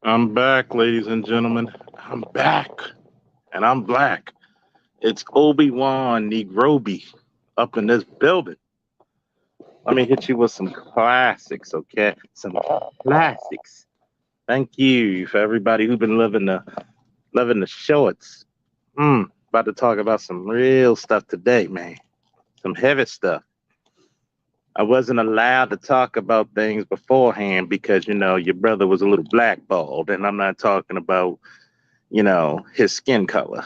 I'm back, ladies and gentlemen. I'm back, and I'm black. It's Obi-Wan Negrobi up in this building. Let me hit you with some classics, okay? Some classics. Thank you for everybody who been loving the shorts. About to talk about some real stuff today, man. Some heavy stuff. I wasn't allowed to talk about things beforehand because your brother was a little blackballed, and I'm not talking about his skin color.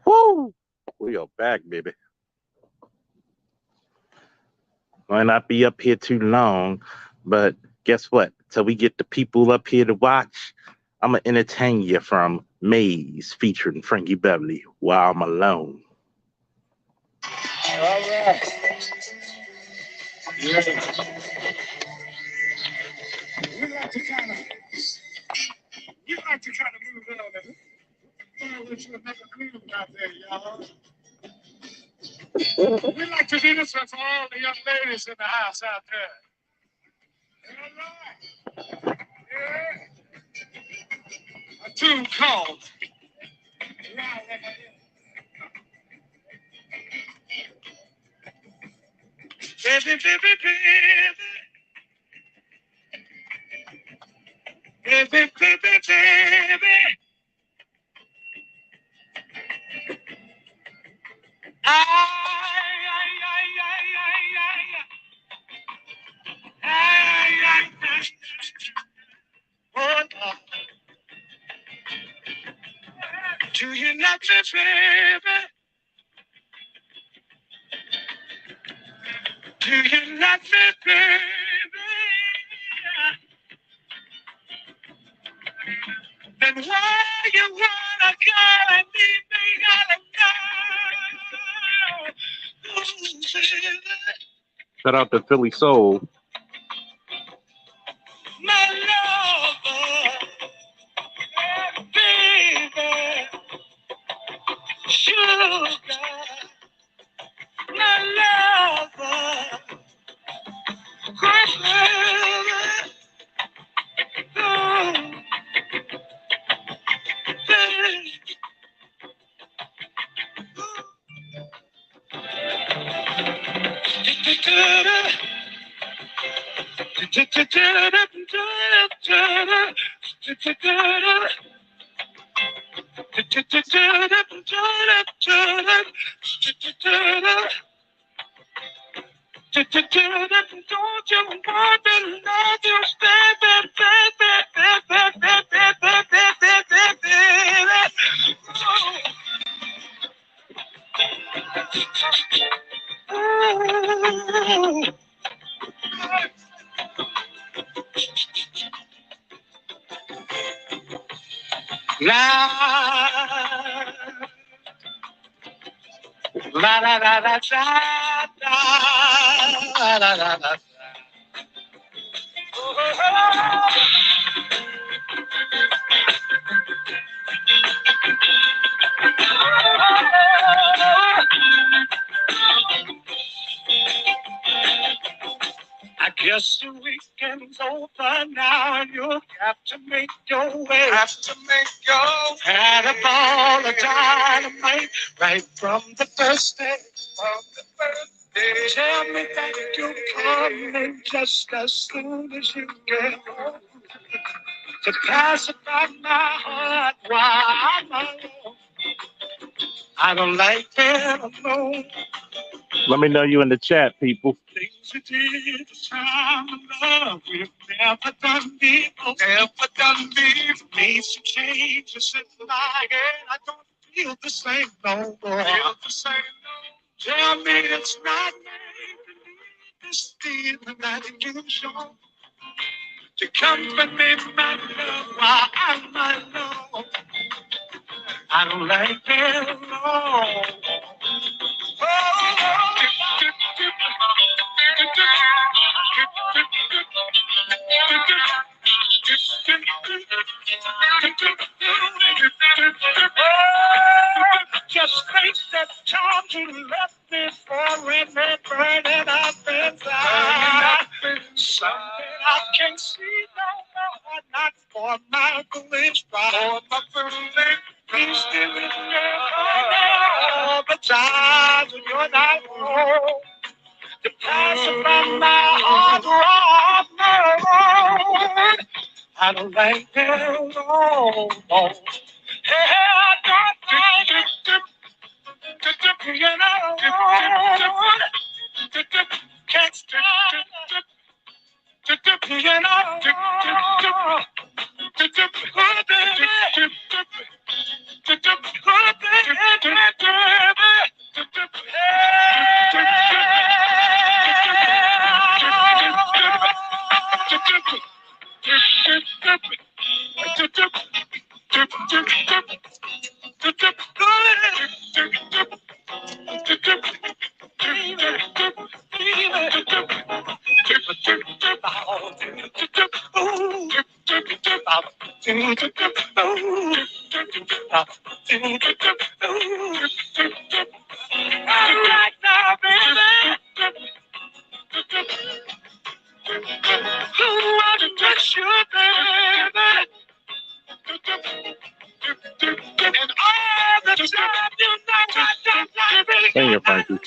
Woo! We are back, baby. Might not be up here too long, but guess what? Till we get the people up here to watch, I'm gonna entertain you from Maze featuring Frankie Beverly while I'm alone. All right. Yeah. We like to kind of, you like to kind of move on and let you make a groove out there, y'all. We like to do this for all the young ladies in the house out there. All right. Yeah. A tune called. Baby, baby, baby, baby, baby, baby. Do you not me, baby? Do you not me, baby? Then why you wanna go and leave me all alone? Shout out to Philly Soul. My lover, baby, sugar, my lover, Christmas, oh, baby. Don't you want to love you, baby, baby, baby, baby, La la la la la la la la. I guess the weekend's over now, and you'll have to make your way. Have to make your way. Had a ball of dynamite right from the first day. From the first day. Tell me that you're coming just as soon as you get home. To pacify my heart while I'm alone. I don't like being alone. Let me know you in the chat, people. Things you did this time of love, we've never done before. Never done before. Made some changes in my head. I don't feel the same no more. Feel the same no more. Tell me it's not made to leave this feeling that you show. To comfort me, my love, while I'm alone. I don't like being alone. Just think that time you left me for and burning up inside. Something I can't The passion from my heart rock, I don't like them no more. Hey, I don't like it. You know, can't stand you know. Right now, baby. Who want to touch you, baby? And all the time you know I don't like me. Sing it, Frankie.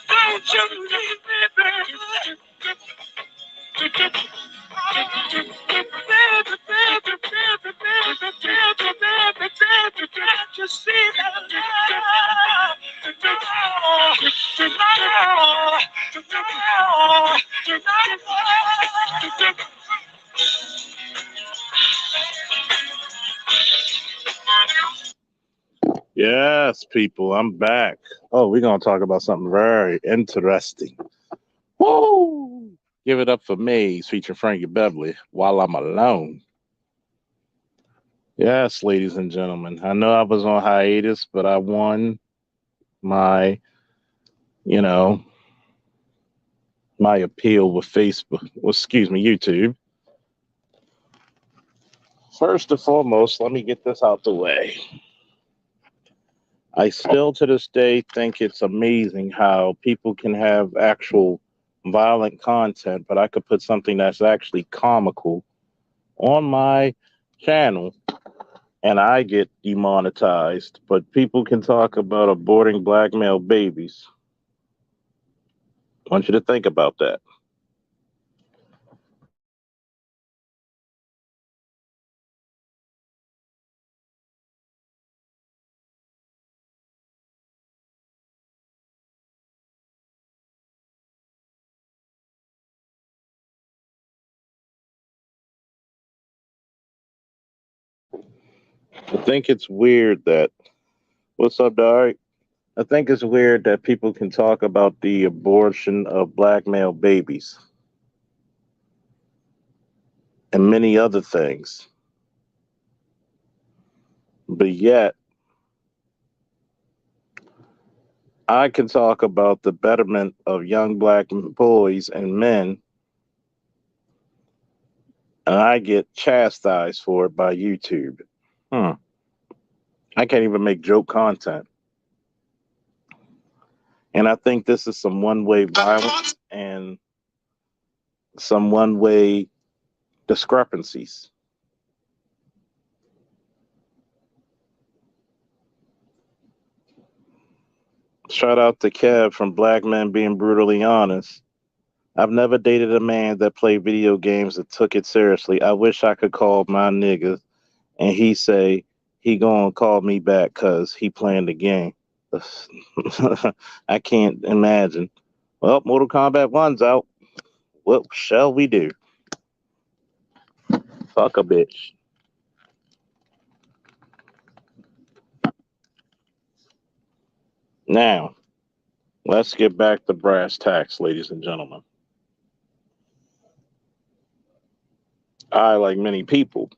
Don't you leave me, baby. You see Yes, people, I'm back. Oh, we're going to talk about something very interesting. Woo! Give it up for Maze featuring Frankie Beverly while I'm alone. Yes, ladies and gentlemen, I know I was on hiatus, but I won my, you know, my appeal with Facebook, well, excuse me, YouTube. First and foremost, let me get this out the way. I still to this day think it's amazing how people can have actual violent content, but I could put something that's actually comical on my channel and I get demonetized. But people can talk about aborting black male babies. I want you to think about that. I think it's weird that, what's up, Derek? I think it's weird that people can talk about the abortion of black male babies and many other things. But yet, I can talk about the betterment of young black boys and men, and I get chastised for it by YouTube. Hmm. I can't even make joke content. And I think this is some one way violence and some one way discrepancies. Shout out to Kev from Black Men Being Brutally Honest. I've never dated a man that played video games that took it seriously. I wish I could call my nigga and he say he gonna call me back cause he playing the game. I can't imagine. Well, Mortal Kombat 1's out. What shall we do? Fuck a bitch. Now, let's get back to brass tacks, ladies and gentlemen. I, like many people,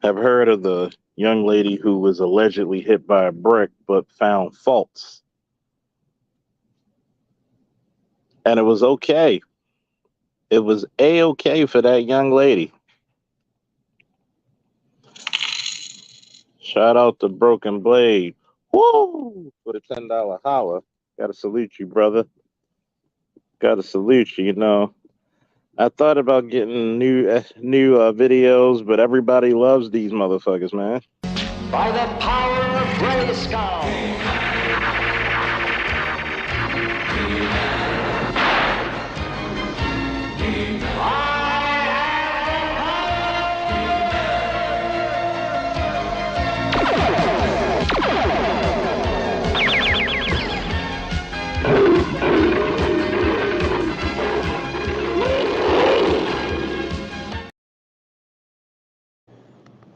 have heard of the young lady who was allegedly hit by a brick but found faults. And it was okay. It was A-okay for that young lady. Shout out to Broken Blade. Woo! For the $10 holla. Gotta salute you, brother. Gotta salute you. You know, I thought about getting new videos, but everybody loves these motherfuckers, man. By the power of Grayskull.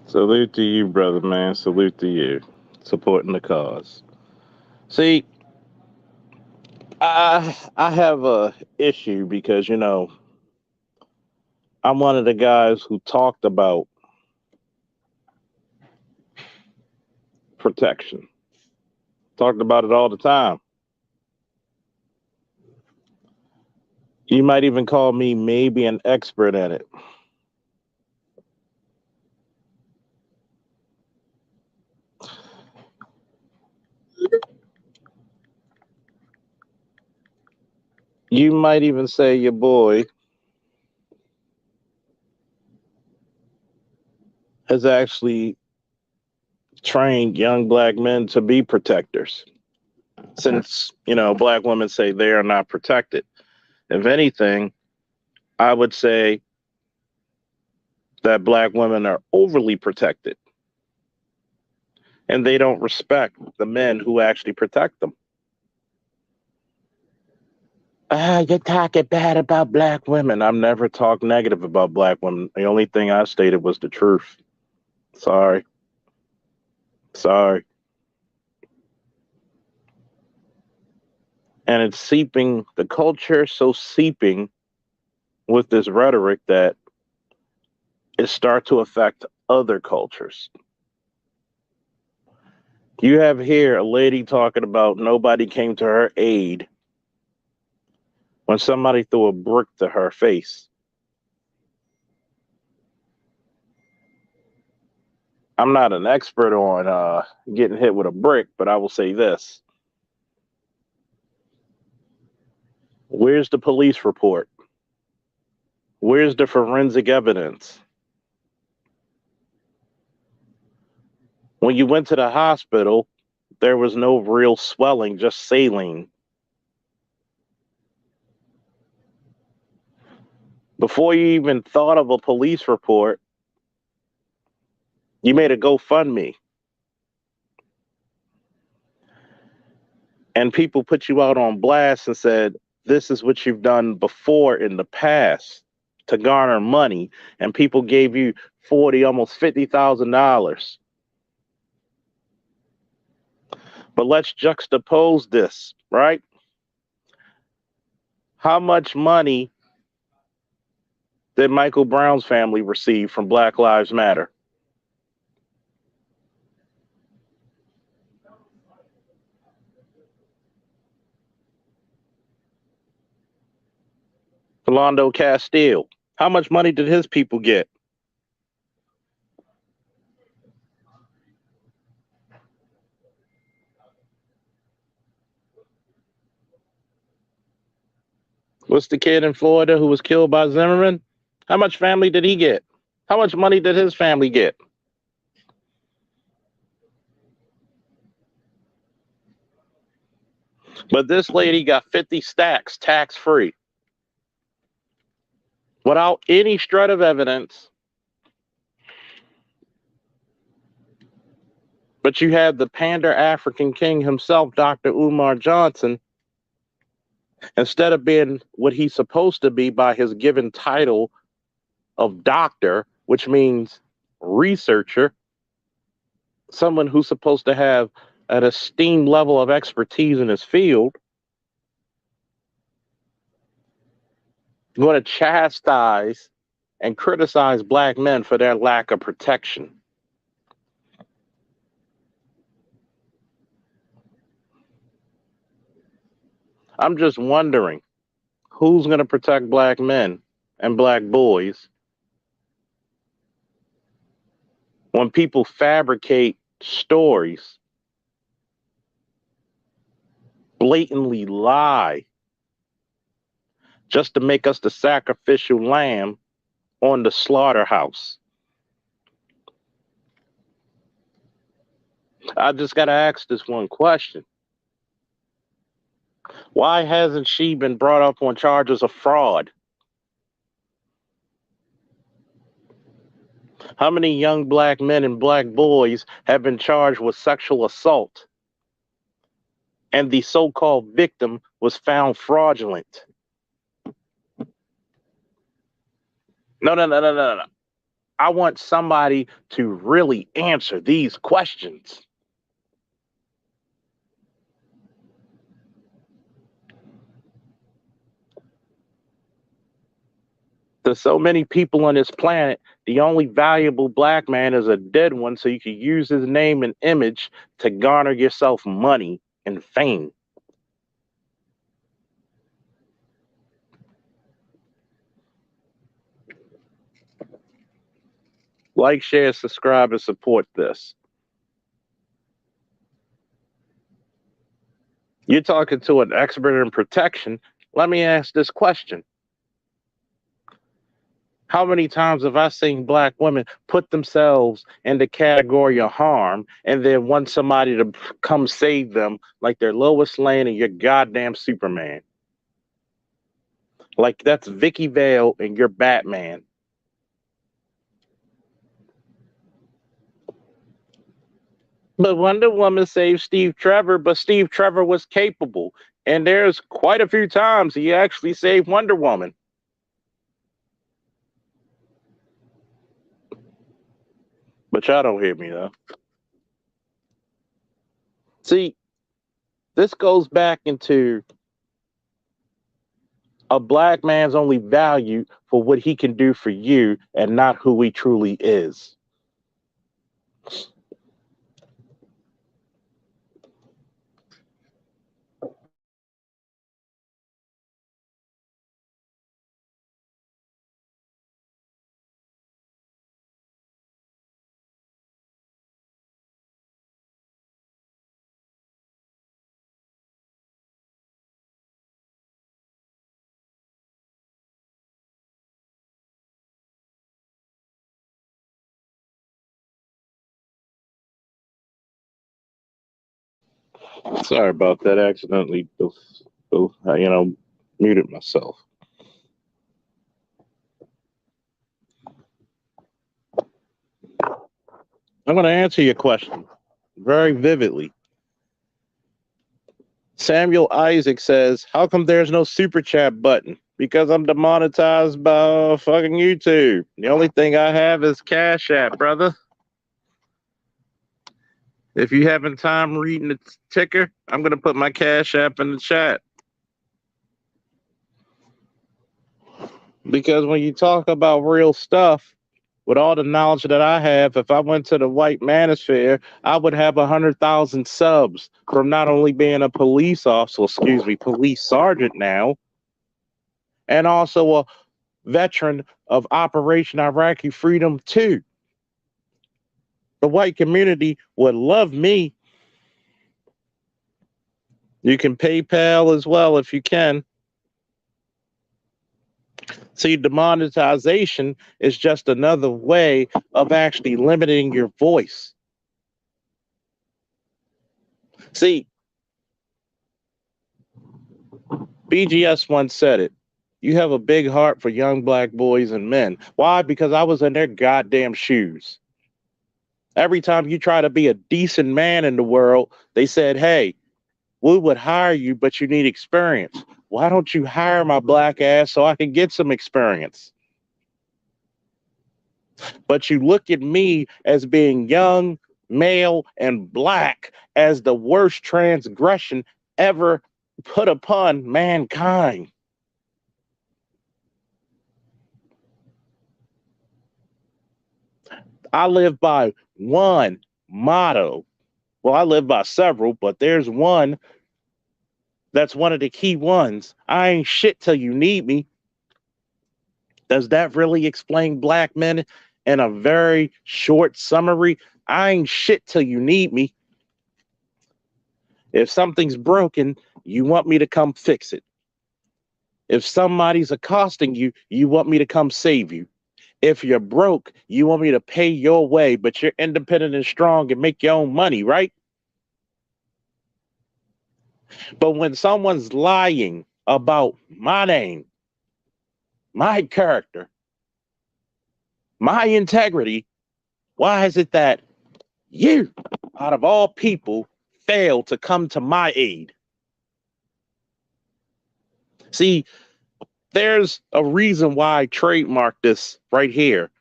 Salute to you, brother, man. Salute to you. Supporting the cause. See, I have a issue because, you know, I'm one of the guys who talked about protection. Talked about it all the time. You might even call me maybe an expert at it. You might even say your boy has actually trained young black men to be protectors. Since, you know, black women say they are not protected. If anything, I would say that black women are overly protected and they don't respect the men who actually protect them. You're talking bad about black women. I've never talked negative about black women. The only thing I stated was the truth. Sorry. Sorry. And it's seeping, the culture so seeping with this rhetoric that it start to affect other cultures. You have here a lady talking about nobody came to her aid when somebody threw a brick to her face. I'm not an expert on getting hit with a brick, but I will say this. Where's the police report? Where's the forensic evidence? When you went to the hospital, there was no real swelling, just saline. Before you even thought of a police report, you made a GoFundMe. And people put you out on blast and said, this is what you've done before in the past to garner money. And people gave you $40,000, almost $50,000. But let's juxtapose this, right? How much money did Michael Brown's family receive from Black Lives Matter? Philando Castile, how much money did his people get? What's the kid in Florida who was killed by Zimmerman? How much family did he get? How much money did his family get? But this lady got 50 stacks tax free without any shred of evidence. But you had the pander African king himself, Dr. Umar Johnson, instead of being what he's supposed to be by his given title of doctor, which means researcher, someone who's supposed to have an esteemed level of expertise in his field, going to chastise and criticize black men for their lack of protection. I'm just wondering who's going to protect black men and black boys when people fabricate stories blatantly lie just to make us the sacrificial lamb on the slaughterhouse. I just got to ask this one question. Why hasn't she been brought up on charges of fraud? How many young black men and black boys have been charged with sexual assault and the so-called victim was found fraudulent? No. I want somebody to really answer these questions. To so many people on this planet, the only valuable black man is a dead one, so you can use his name and image to garner yourself money and fame. Like, share, subscribe, and support this. You're talking to an expert in protection. Let me ask this question. How many times have I seen black women put themselves in the category of harm and then want somebody to come save them like they're Lois Lane and your goddamn Superman? Like that's Vicky Vale and you're Batman. But Wonder Woman saved Steve Trevor, but Steve Trevor was capable. And there's quite a few times he actually saved Wonder Woman. But y'all don't hear me, though. See, this goes back into a black man's only value for what he can do for you and not who he truly is. Sorry about that. I accidentally, muted myself. I'm going to answer your question very vividly. Samuel Isaac says, how come there's no super chat button? Because I'm demonetized by fucking YouTube. The only thing I have is Cash App, brother. If you having time reading the ticker, I'm going to put my Cash App in the chat. Because when you talk about real stuff, with all the knowledge that I have, if I went to the white manosphere, I would have 100,000 subs from not only being a police officer, police sergeant now, and also a veteran of Operation Iraqi Freedom 2. The white community would love me. You can PayPal as well if you can. See, demonetization is just another way of actually limiting your voice. See, BGS once said it. You have a big heart for young black boys and men. Why? Because I was in their goddamn shoes. Every time you try to be a decent man in the world, they said, hey, we would hire you, but you need experience. Why don't you hire my black ass so I can get some experience? But you look at me as being young, male, and black as the worst transgression ever put upon mankind. I live by one motto. Well, I live by several, but there's one that's one of the key ones. I ain't shit till you need me. Does that really explain black men in a very short summary? I ain't shit till you need me. If something's broken, you want me to come fix it. If somebody's accosting you, you want me to come save you. If you're broke, you want me to pay your way, but you're independent and strong and make your own money, right? But when someone's lying about my name, my character, my integrity, why is it that you, out of all people, fail to come to my aid? See, there's a reason why I trademarked this right here.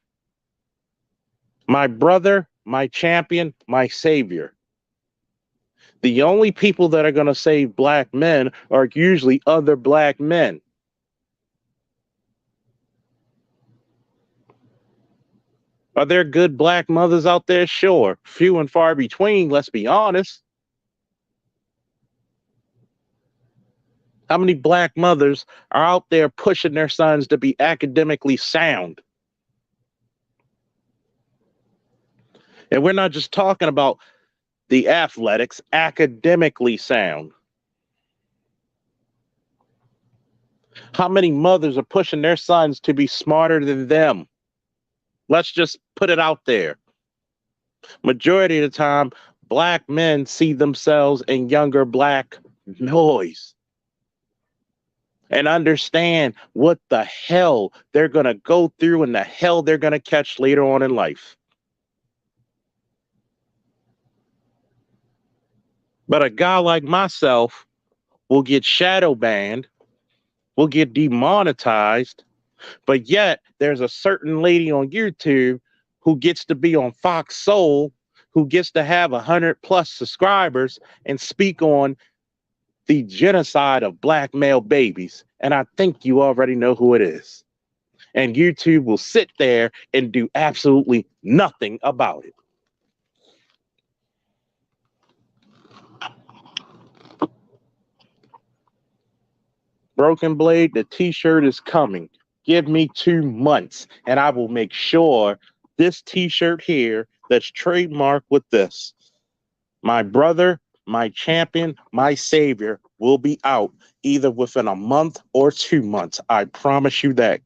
My brother, my champion, my savior. The only people that are going to save black men are usually other black men. Are there good black mothers out there? Sure. Few and far between, let's be honest. How many black mothers are out there pushing their sons to be academically sound? And we're not just talking about the athletics, academically sound. How many mothers are pushing their sons to be smarter than them? Let's just put it out there. Majority of the time, black men see themselves in younger black boys and understand what the hell they're going to go through and the hell they're going to catch later on in life. But a guy like myself will get shadow banned, will get demonetized, but yet there's a certain lady on YouTube who gets to be on Fox Soul, who gets to have 100+ subscribers and speak on the genocide of black male babies. And I think you already know who it is. And YouTube will sit there and do absolutely nothing about it. Broken Blade, the t-shirt is coming. Give me 2 months and I will make sure this t-shirt here that's trademarked with this, my brother, my champion, my savior, will be out either within a month or 2 months. I promise you that.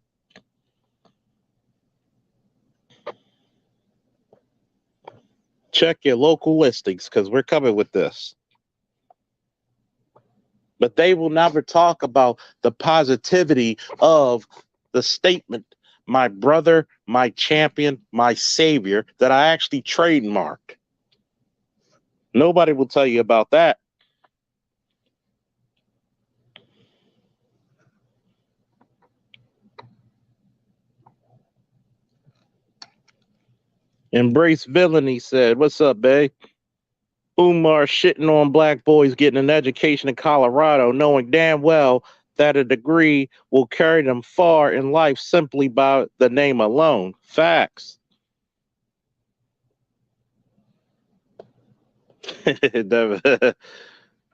Check your local listings because we're coming with this. But they will never talk about the positivity of the statement, my brother, my champion, my savior, that I actually trademarked. Nobody will tell you about that. Embrace Villainy said, "What's up, babe? Umar shitting on black boys getting an education in Colorado, knowing damn well that a degree will carry them far in life simply by the name alone. Facts."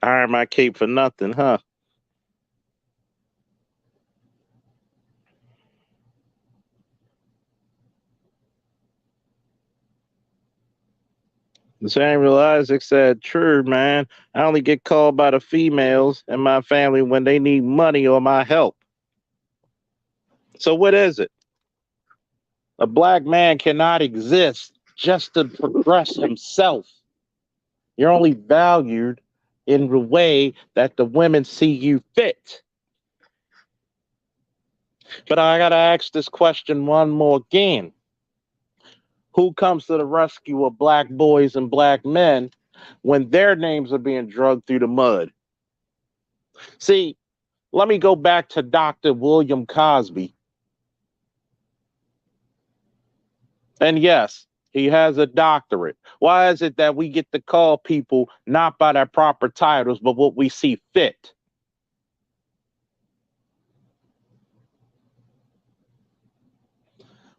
Iron my cape for nothing, huh? Samuel Isaac said, "True, man. I only get called by the females in my family when they need money or my help." So what is it? A black man cannot exist just to progress himself. You're only valued in the way that the women see you fit. But I gotta ask this question one more again. Who comes to the rescue of black boys and black men when their names are being dragged through the mud? See, let me go back to Dr. William Cosby. And yes, he has a doctorate. Why is it that we get to call people not by their proper titles, but what we see fit?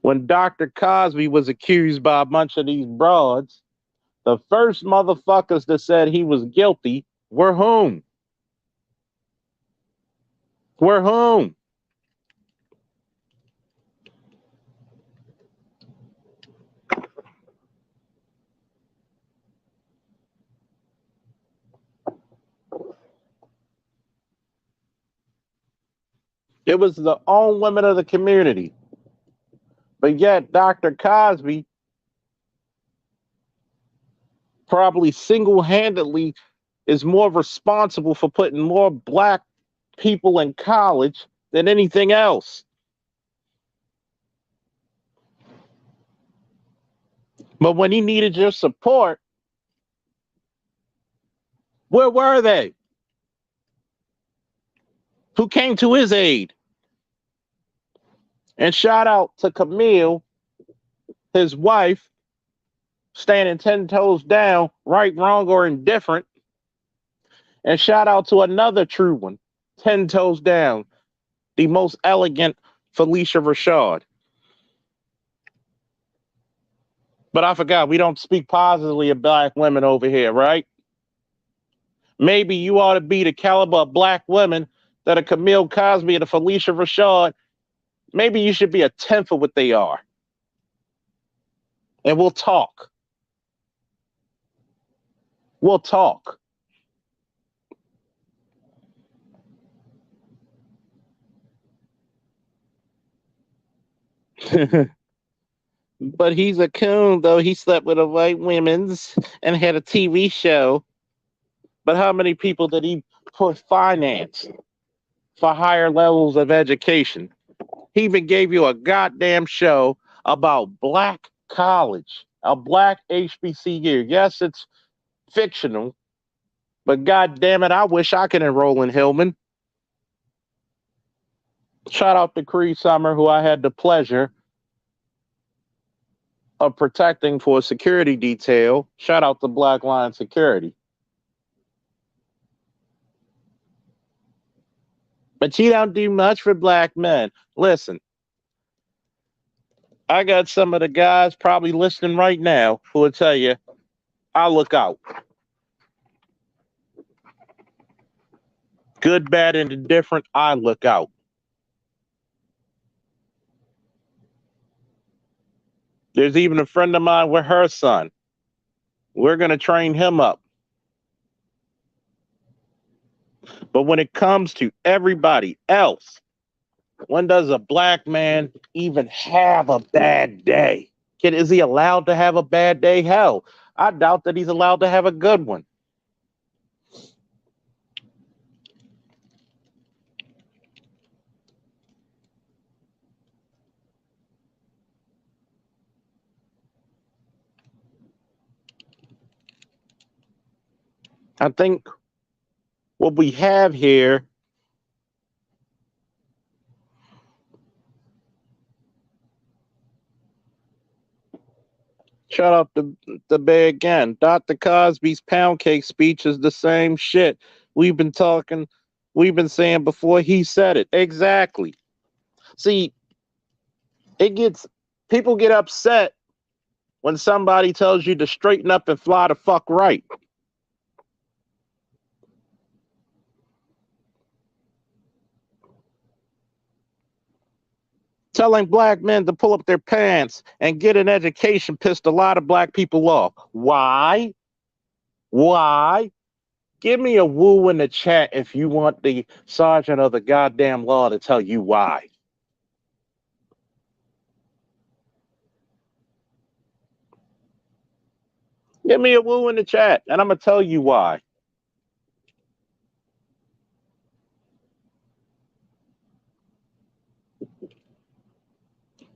When Dr. Cosby was accused by a bunch of these broads, the first motherfuckers that said he was guilty were whom? Were whom? It was the own women of the community. But yet, Dr. Cosby probably single-handedly is more responsible for putting more black people in college than anything else. But when he needed your support, where were they? Who came to his aid? And shout out to Camille, his wife, standing 10 toes down, right, wrong, or indifferent. And shout out to another true one, 10 toes down, the most elegant Felicia Rashad. But I forgot, we don't speak positively of black women over here, right? Maybe you ought to be the caliber of black women that a Camille Cosby and a Felicia Rashad. Maybe you should be a tenth of what they are. And we'll talk. We'll talk. But he's a coon, though. He slept with a white women's and had a TV show. But how many people did he put finance for higher levels of education? He even gave you a goddamn show about black college, a black HBCU. Yes, it's fictional, but god damn it, I wish I could enroll in Hillman. Shout out to Cree Summer, who I had the pleasure of protecting for a security detail. Shout out to Black Line Security. But you don't do much for black men. Listen, I got some of the guys probably listening right now who will tell you, I look out. Good, bad, and indifferent, I look out. There's even a friend of mine with her son. We're going to train him up. But when it comes to everybody else, when does a black man even have a bad day? Is he allowed to have a bad day? Hell, I doubt that he's allowed to have a good one. I think what we have here shout out to the Bay again. Dr. Cosby's pound cake speech is the same shit we've been saying before he said it. Exactly. See, people get upset when somebody tells you to straighten up and fly the fuck right. Telling black men to pull up their pants and get an education pissed a lot of black people off. Why? Why? Give me a woo in the chat if you want the sergeant of the goddamn law to tell you why. Give me a woo in the chat, and I'm going to tell you why.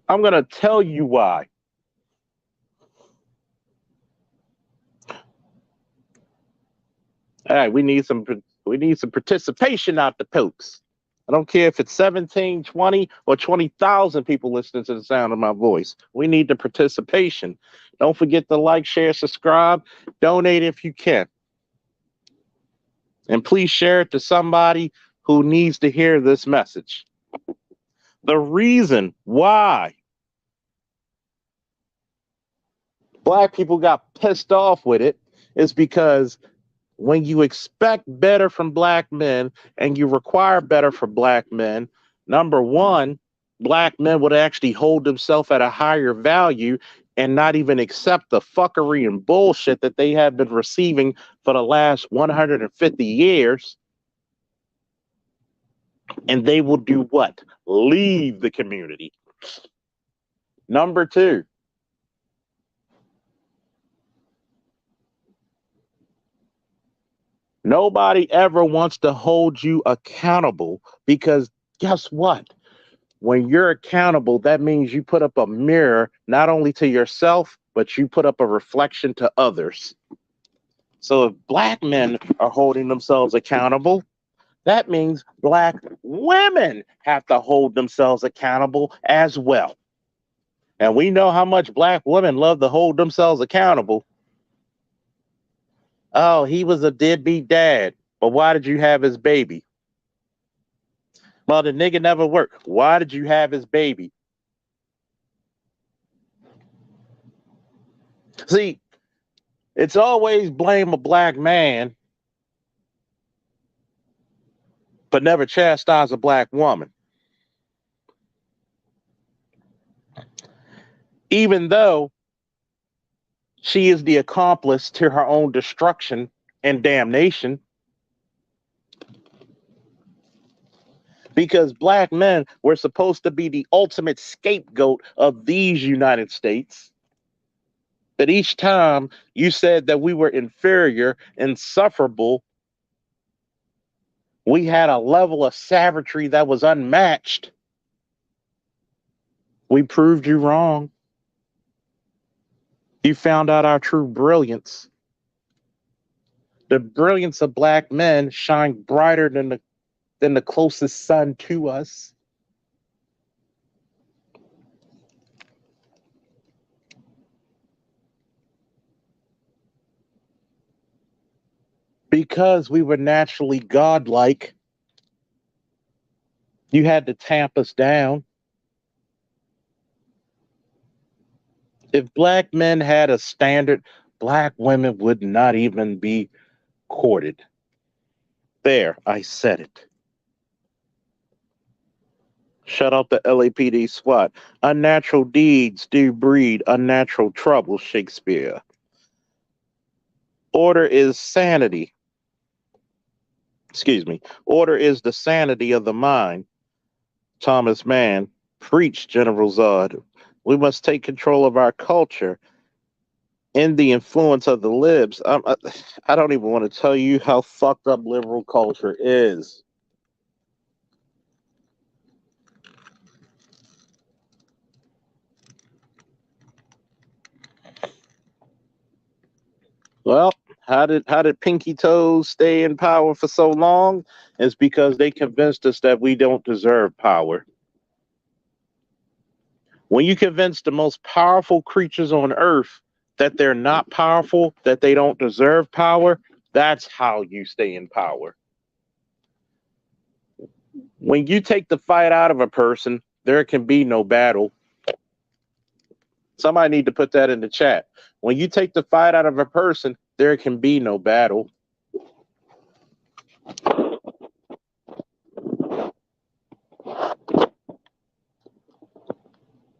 I'm going to tell you why. All right, we need some participation out the pokes. I don't care if it's 17, 20, or 20,000 people listening to the sound of my voice. We need the participation. Don't forget to like, share, subscribe, donate if you can. And please share it to somebody who needs to hear this message. The reason why black people got pissed off with it is because when you expect better from black men and you require better for black men, number one, black men would actually hold themselves at a higher value and not even accept the fuckery and bullshit that they have been receiving for the last 150 years. And they will do what? Leave the community. Number two, nobody ever wants to hold you accountable because guess what? When you're accountable, that means you put up a mirror not only to yourself, but you put up a reflection to others. So if black men are holding themselves accountable, that means black women have to hold themselves accountable as well. And we know how much black women love to hold themselves accountable. Oh, he was a deadbeat dad, but why did you have his baby? Well, the nigga never worked. Why did you have his baby? See, it's always blame a black man, but never chastise a black woman. Even though she is the accomplice to her own destruction and damnation, because black men were supposed to be the ultimate scapegoat of these United States. But each time you said that we were inferior, insufferable, we had a level of savagery that was unmatched. We proved you wrong. You found out our true brilliance. The brilliance of black men shine brighter than the closest sun to us. Because we were naturally godlike, you had to tamp us down. If black men had a standard, black women would not even be courted. There, I said it. Shut up the LAPD SWAT. Unnatural deeds do breed unnatural trouble, Shakespeare. Order is sanity. Excuse me. Order is the sanity of the mind. Thomas Mann. Preach, General Zod. We must take control of our culture in the influence of the libs. I don't even want to tell you how fucked up liberal culture is. Well, how did Pinky Toes stay in power for so long? It's because they convinced us that we don't deserve power. When you convince the most powerful creatures on earth that they're not powerful, that they don't deserve power, that's how you stay in power. When you take the fight out of a person, there can be no battle. Somebody need to put that in the chat. When you take the fight out of a person, there can be no battle.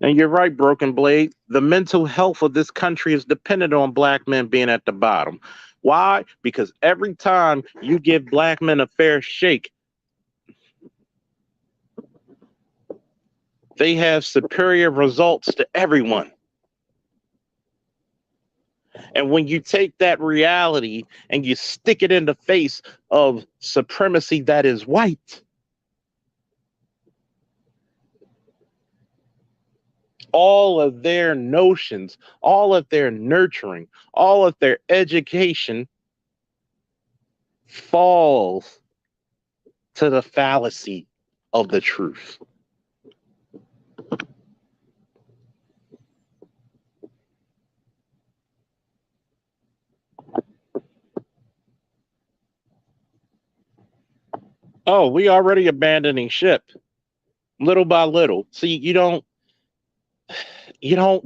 And you're right, Broken Blade. The mental health of this country is dependent on black men being at the bottom. Why? Because every time you give black men a fair shake, they have superior results to everyone. And when you take that reality and you stick it in the face of supremacy that is white, all of their notions, all of their nurturing, all of their education falls to the fallacy of the truth. Oh, we already abandoning ship little by little. See, you don't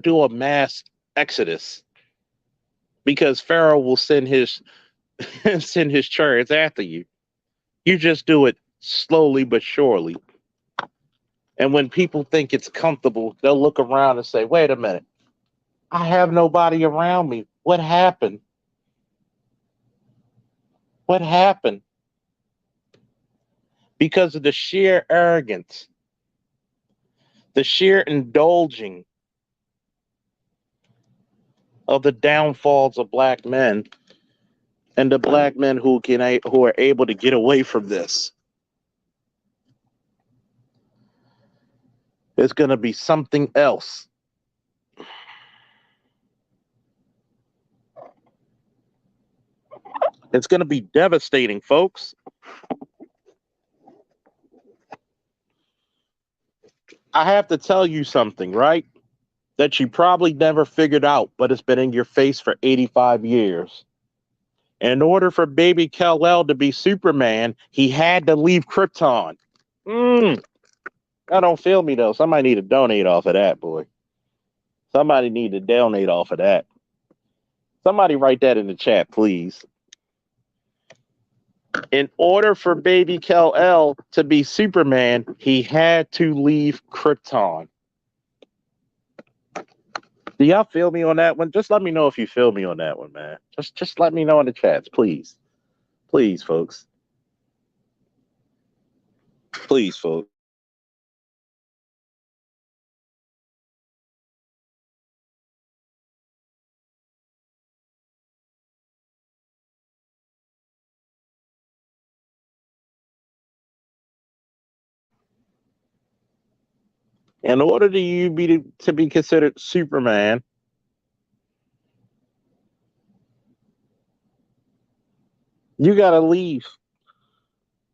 do a mass exodus because Pharaoh will send his send his chariots after you. You just do it slowly but surely. And when people think it's comfortable, they'll look around and say, wait a minute, I have nobody around me. What happened? What happened? because of the sheer arrogance, the sheer indulging of the downfalls of black men and the black men who are able to get away from this. It's going to be something else. It's going to be devastating, folks. I have to tell you something, right? That you probably never figured out, but it's been in your face for 85 years. In order for baby Kal-El to be Superman, he had to leave Krypton. That don't feel me, though. Somebody need to donate off of that, boy. Somebody need to donate off of that. Somebody write that in the chat, please. In order for baby Kal-El to be Superman, he had to leave Krypton. Do y'all feel me on that one? Just let me know if you feel me on that one, man. Just let me know in the chats, please. Please, folks. Please, folks. In order to you to be considered Superman, you gotta leave.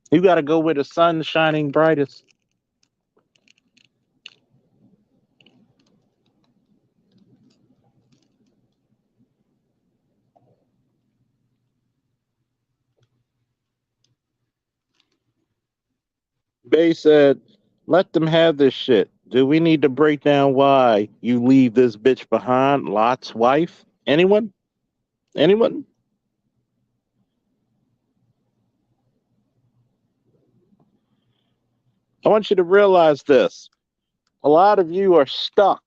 You gotta go where the sun's shining brightest. Bay said, let them have this shit. Do we need to break down why you leave this bitch behind? Lot's wife? Anyone? Anyone? I want you to realize this. A lot of you are stuck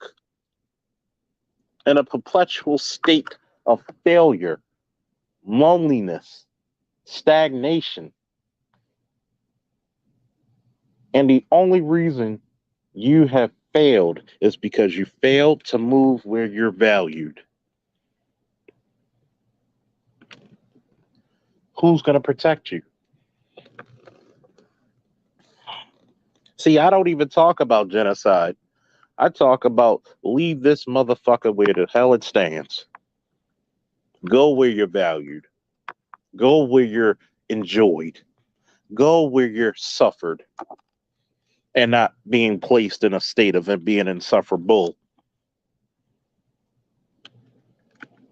in a perpetual state of failure, loneliness, stagnation. And the only reason you have failed is because you failed to move where you're valued. Who's going to protect you? See, I don't even talk about genocide. I talk about leave this motherfucker where the hell it stands. Go where you're valued. Go where you're enjoyed. Go where you're suffered and not being placed in a state of being insufferable.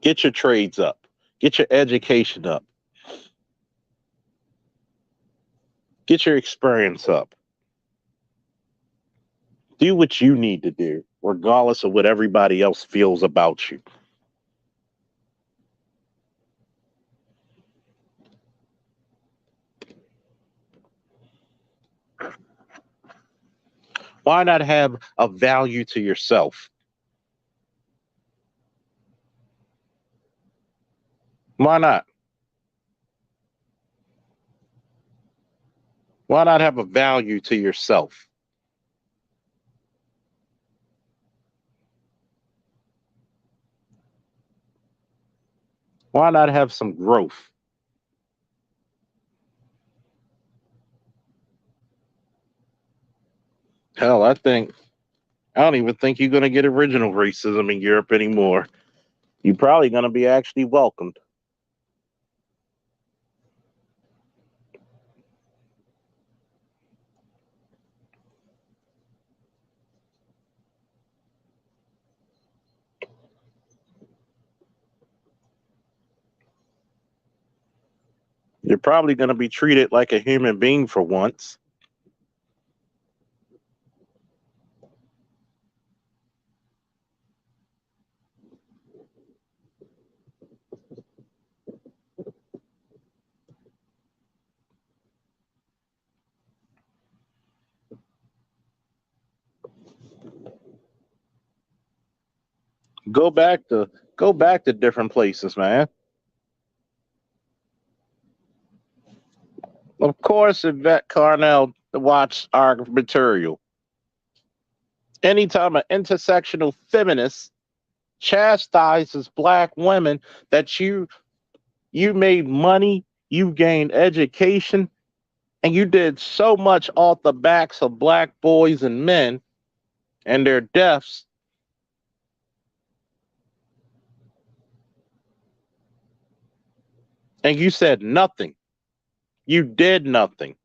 Get your trades up. Get your education up. Get your experience up. Do what you need to do, regardless of what everybody else feels about you. Why not have a value to yourself? Why not? Why not have a value to yourself? Why not have some growth? Hell, I don't even think you're going to get original racism in Europe anymore. You're probably going to be actually welcomed. You're probably going to be treated like a human being for once. Go back to different places, man. Of course, Yvette Carnell watched our material. Anytime an intersectional feminist chastises black women that you made money, you gained education, and you did so much off the backs of black boys and men and their deaths, and you said nothing. You did nothing.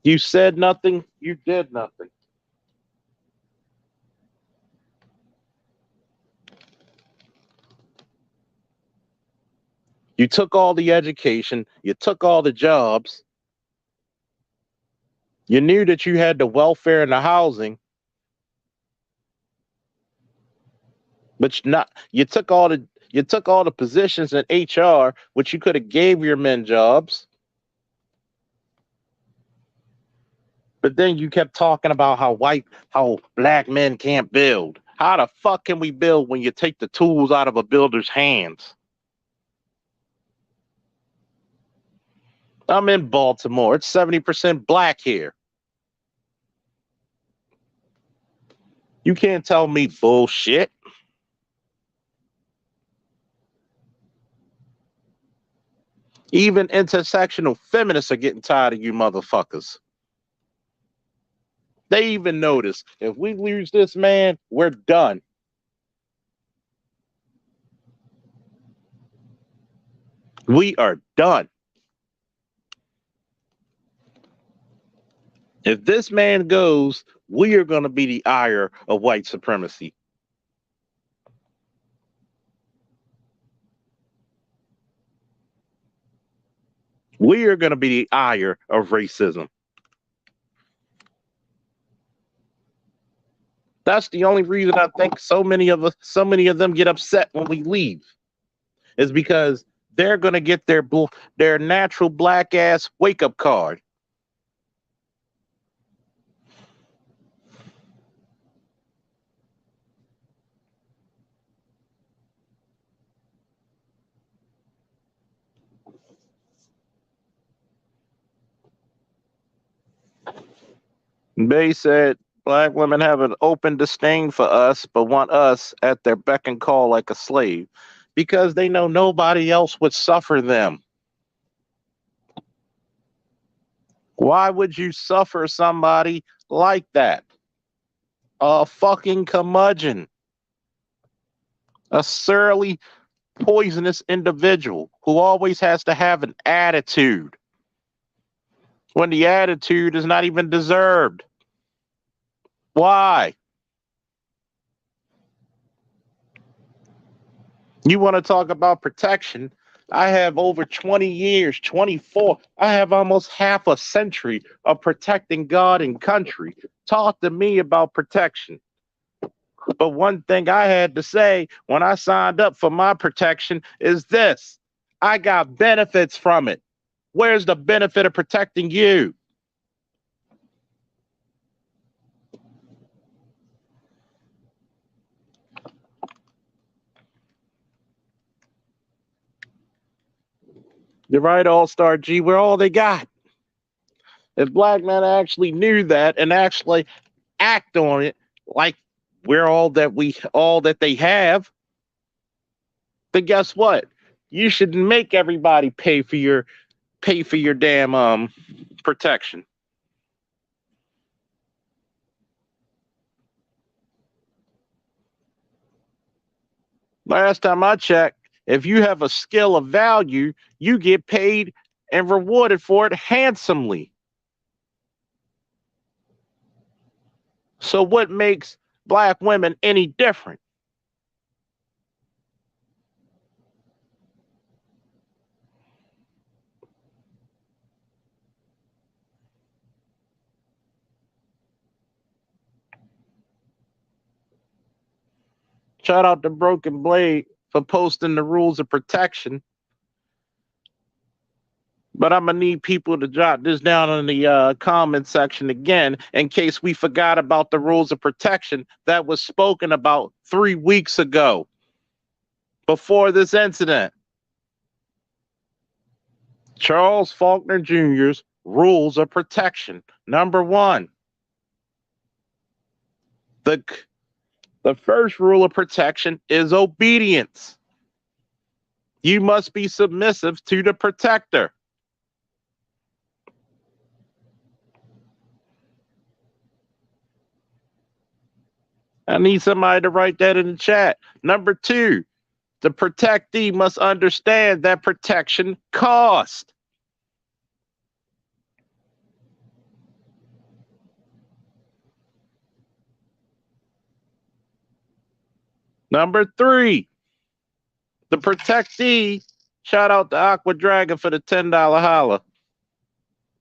You said nothing. You did nothing. You took all the education. You took all the jobs. You knew that you had the welfare and the housing, but you took all the positions in HR, which you could have gave your men jobs. But then you kept talking about how black men can't build. How the fuck can we build when you take the tools out of a builder's hands? I'm in Baltimore. It's 70% black here. You can't tell me bullshit. Even intersectional feminists are getting tired of you motherfuckers. They even notice if we lose this man, we're done. We are done. If this man goes, we are going to be the ire of white supremacy. We are going to be the ire of racism. That's the only reason I think so many of them get upset when we leave, is because they're going to get their natural black ass wake up card. They said black women have an open disdain for us, but want us at their beck and call like a slave because they know nobody else would suffer them. Why would you suffer somebody like that? A fucking curmudgeon, a surly, poisonous individual who always has to have an attitude when the attitude is not even deserved. Why? You want to talk about protection? I have over 20 years, 24. I have almost half a century of protecting God and country. Talk to me about protection. But one thing I had to say when I signed up for my protection is this: I got benefits from it. Where's the benefit of protecting you? You're right, All Star G. We're all they got. If black men actually knew that and actually act on it, like we're all that they have, then guess what? You should make everybody pay for your damn protection. Last time I checked, if you have a skill of value, you get paid and rewarded for it handsomely. So what makes black women any different? Shout out to Broken Blade for posting the rules of protection. But I'm going to need people to jot this down in the comment section again in case we forgot about the rules of protection that was spoken about 3 weeks ago before this incident. Charles Faulkner Jr.'s rules of protection. Number 1, the first rule of protection is obedience. You must be submissive to the protector. I need somebody to write that in the chat. Number 2, the protectee must understand that protection costs. Number 3, the protectee, shout out to Aqua Dragon for the $10 holla.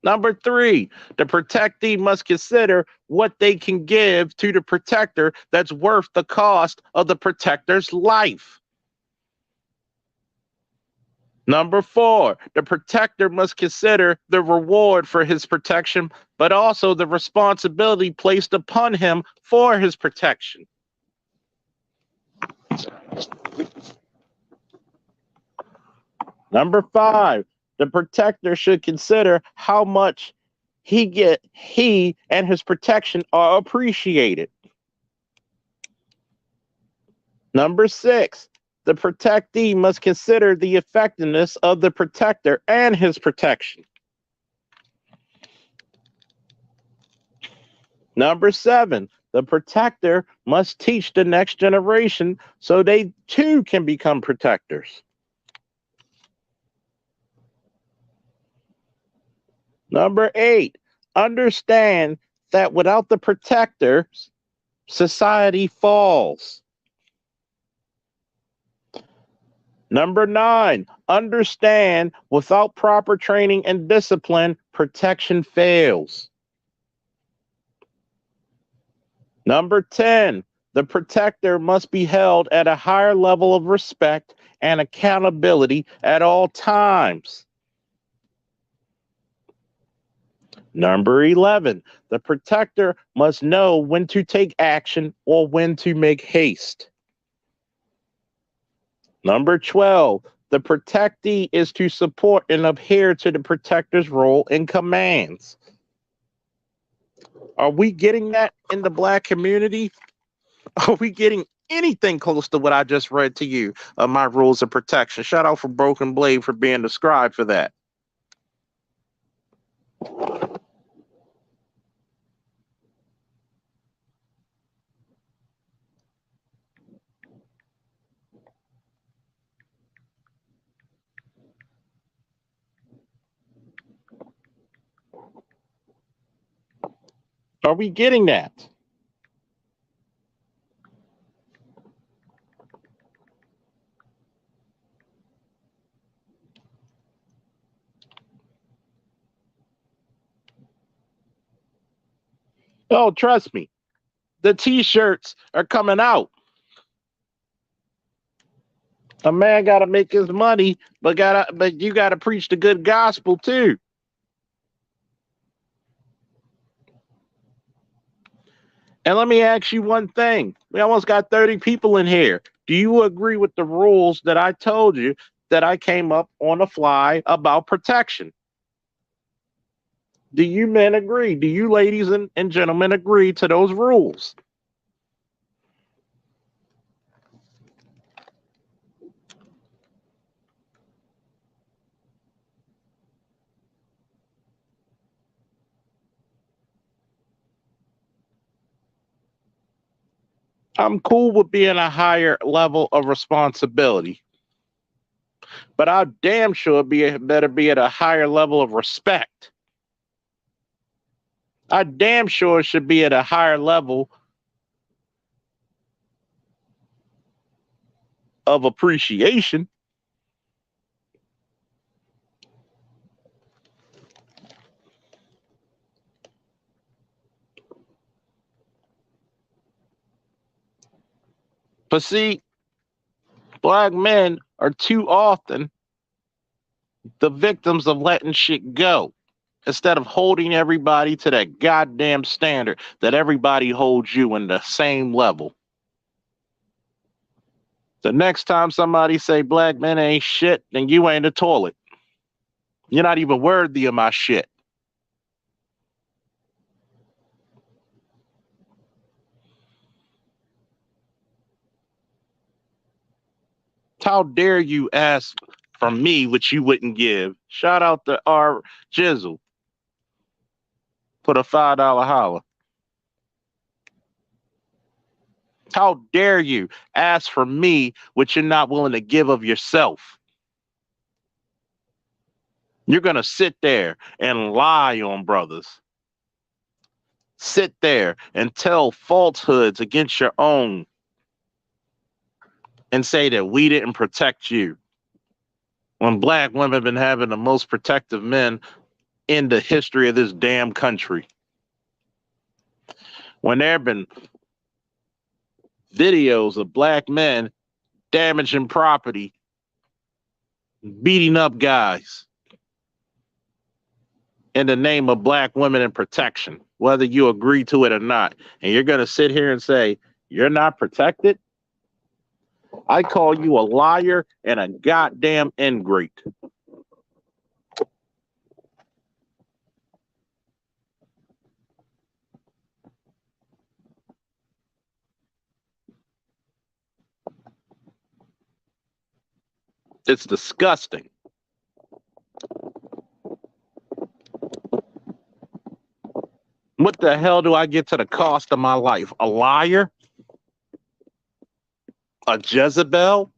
Number 3, the protectee must consider what they can give to the protector that's worth the cost of the protector's life. Number 4, the protector must consider the reward for his protection, but also the responsibility placed upon him for his protection. Number 5, the protector should consider how much he and his protection are appreciated. Number 6, the protectee must consider the effectiveness of the protector and his protection. Number 7, the protector must teach the next generation so they too can become protectors. Number 8, understand that without the protector, society falls. Number 9, understand without proper training and discipline, protection fails. Number 10, the protector must be held at a higher level of respect and accountability at all times. Number 11, the protector must know when to take action or when to make haste. Number 12, the protectee is to support and adhere to the protector's role and commands. Are we getting that in the Black community? Are we getting anything close to what I just read to you of my rules of protection? Shout out for Broken Blade for being the scribe for that. Are we getting that? Oh, trust me, the t-shirts are coming out. A man got to make his money, but you got to preach the good gospel too. And let me ask you one thing. We almost got 30 people in here. Do you agree with the rules that I told you that I came up on the fly about protection? Do you men agree? Do you ladies and gentlemen agree to those rules? I'm cool with being a higher level of responsibility, but I damn sure better be at a higher level of respect. I damn sure should be at a higher level of appreciation. But see, Black men are too often the victims of letting shit go instead of holding everybody to that goddamn standard that everybody holds you in the same level. The next time somebody say black men ain't shit, then you ain't a toilet. You're not even worthy of my shit. How dare you ask from me what you wouldn't give? Shout out to our Jizzle. Put a $5 holler. How dare you ask for me what you're not willing to give of yourself? You're going to sit there and lie on brothers. Sit there and tell falsehoods against your own and say that we didn't protect you. When black women have been having the most protective men in the history of this damn country. When there have been videos of black men damaging property, beating up guys in the name of black women and protection, whether you agree to it or not. And you're going to sit here and say, you're not protected? I call you a liar and a goddamn ingrate. It's disgusting. What the hell do I get to the cost of my life? A liar? A Jezebel?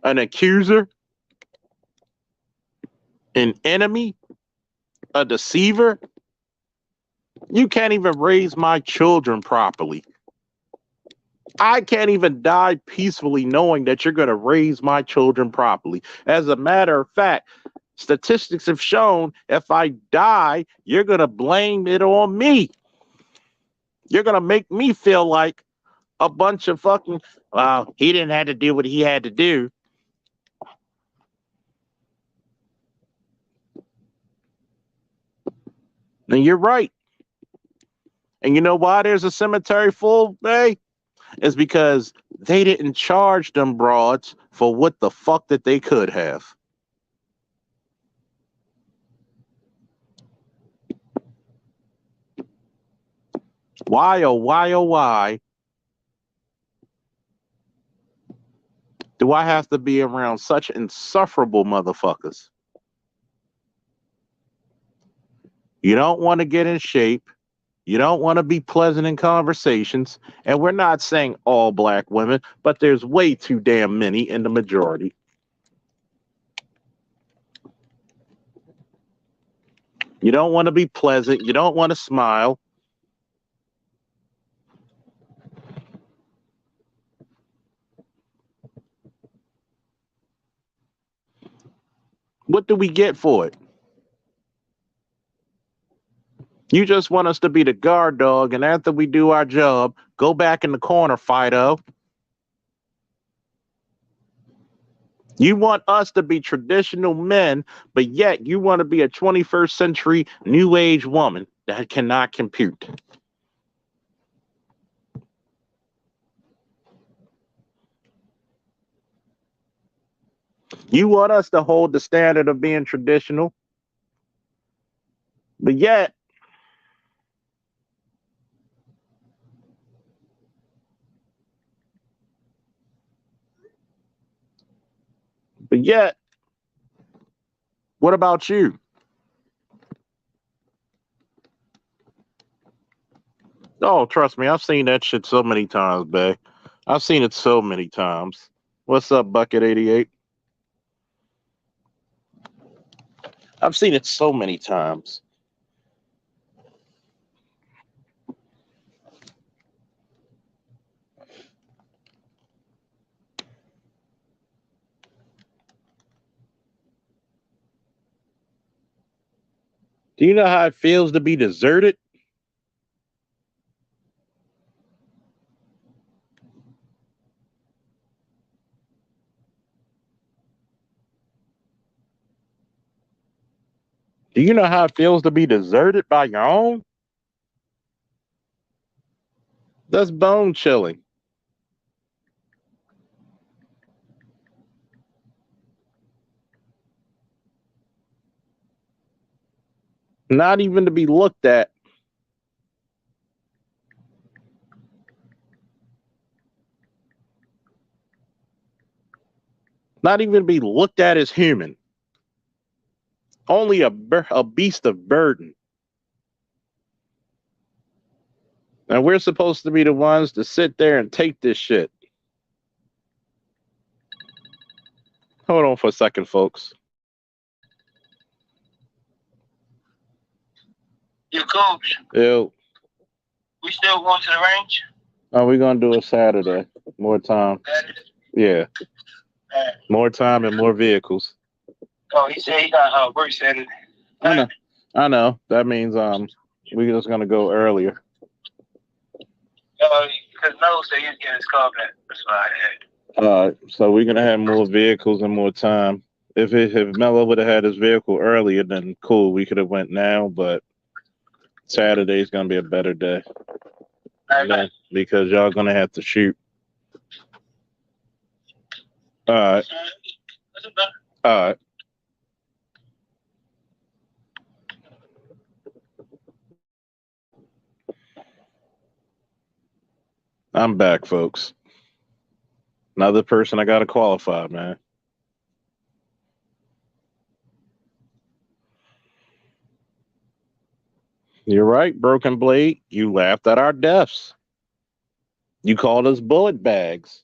An accuser? An enemy? A deceiver? You can't even raise my children properly. I can't even die peacefully knowing that you're going to raise my children properly. As a matter of fact, statistics have shown if I die, you're going to blame it on me. You're going to make me feel like a bunch of fucking, well, he didn't have to do what he had to do. And you're right. And you know why there's a cemetery full, Bay? It's because they didn't charge them broads for what the fuck that they could have. Why, oh, why, oh, why do I have to be around such insufferable motherfuckers? You don't want to get in shape. You don't want to be pleasant in conversations. And we're not saying all black women, but there's way too damn many in the majority. You don't want to be pleasant. You don't want to smile. What do we get for it? You just want us to be the guard dog, and after we do our job, go back in the corner, Fido. You want us to be traditional men, but yet you want to be a 21st century new age woman that cannot compute. You want us to hold the standard of being traditional, but yet what about you? Oh, trust me, I've seen that shit so many times, babe. I've seen it so many times. What's up, Bucket 88? I've seen it so many times. Do you know how it feels to be deserted? Do you know how it feels to be deserted by your own? That's bone chilling. Not even to be looked at. Not even to be looked at as human. Only a beast of burden. And we're supposed to be the ones to sit there and take this shit. Hold on for a second, folks. You coach. Ew. We still going to the range? Oh, we're gonna do it Saturday. More time. Saturday? Yeah. More time and more vehicles. Oh, he said he got work Saturday. I know. That means we're just gonna go earlier. Because Melo said he was getting his car back. That's why I had. So we're gonna have more vehicles and more time. If Mello would have had his vehicle earlier, then cool, we could have went now. But Saturday's gonna be a better day. Right. Because y'all gonna have to shoot. All right. All right. I'm back, folks. Another person I gotta qualify, man. You're right, Broken Blade. You laughed at our deaths. You called us bullet bags.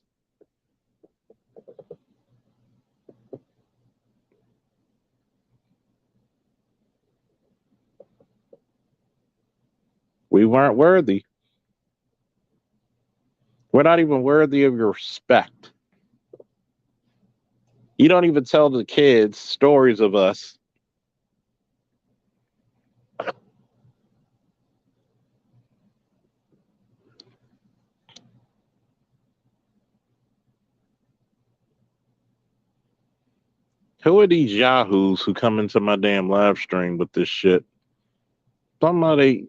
We weren't worthy. We're not even worthy of your respect. You don't even tell the kids stories of us. Who are these yahoos who come into my damn live stream with this shit? Somebody,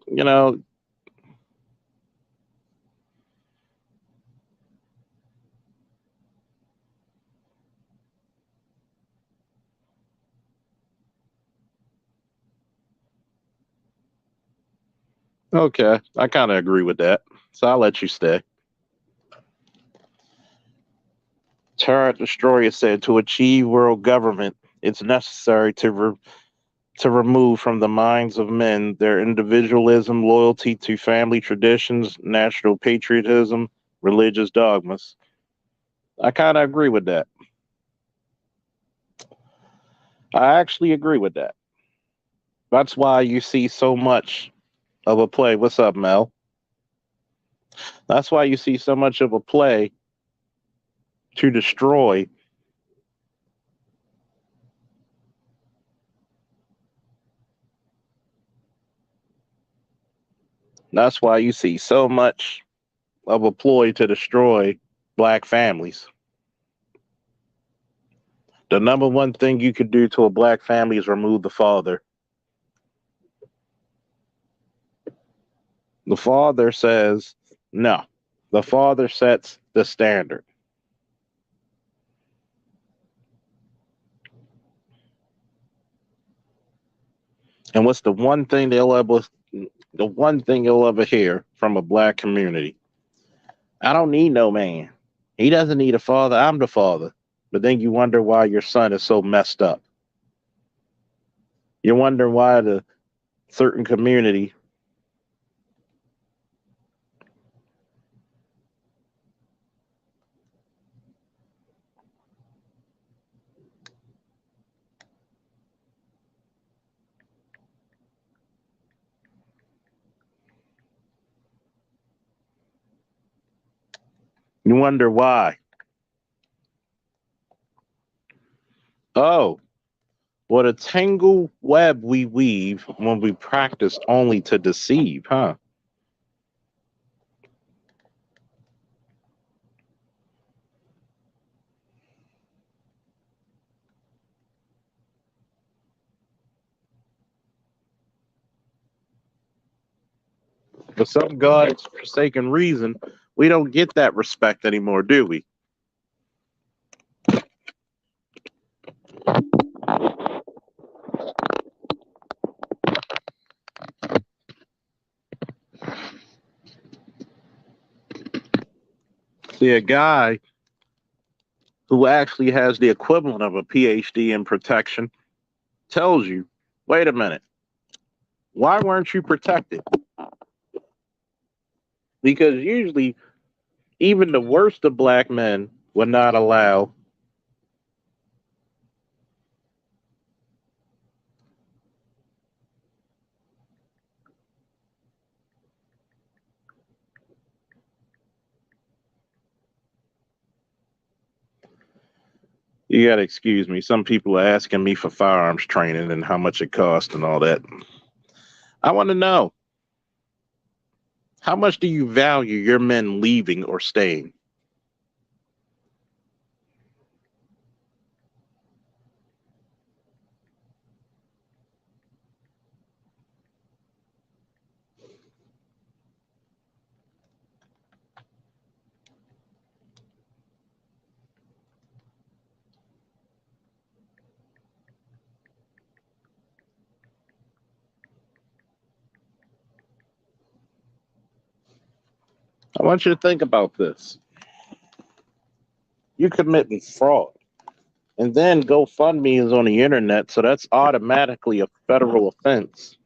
okay, I kind of agree with that. So I'll let you stay. Tyrant Destroyer said, to achieve world government, it's necessary to remove from the minds of men their individualism, loyalty to family traditions, national patriotism, religious dogmas. I kind of agree with that. I actually agree with that. That's why you see so much of a play. What's up, Mel? That's why you see so much of a play to destroy. That's why you see so much of a ploy to destroy black families. The number one thing you could do to a black family is remove the father. The father says no. The father sets the standard. And what's the one thing you'll ever hear from a black community? I don't need no man. He doesn't need a father. I'm the father. But then you wonder why your son is so messed up. You wonder why the certain community. You wonder why. Oh, what a tangled web we weave when we practice only to deceive, huh? For some God-forsaken reason, we don't get that respect anymore, do we? See, a guy who actually has the equivalent of a PhD in protection tells you, wait a minute, why weren't you protected? Because usually, even the worst of black men would not allow you gotta excuse me. Some people are asking me for firearms training and how much it costs and all that. I want to know, how much do you value your men leaving or staying? I want you to think about this. You're committing fraud. And then GoFundMe is on the internet, so that's automatically a federal offense.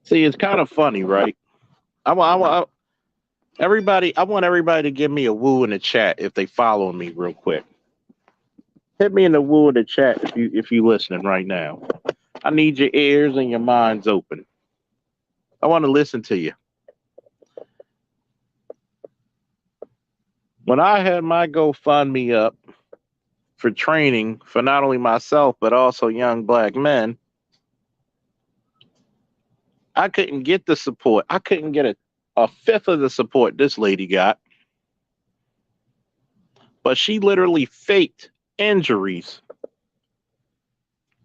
See, it's kind of funny, right? I want everybody to give me a woo in the chat if they follow me real quick. Hit me in the woo in the chat if you listening right now. I need your ears and your minds open. I want to listen to you. When I had my GoFundMe up for training for not only myself but also young black men, I couldn't get the support. I couldn't get a fifth of the support this lady got. But she literally faked injuries.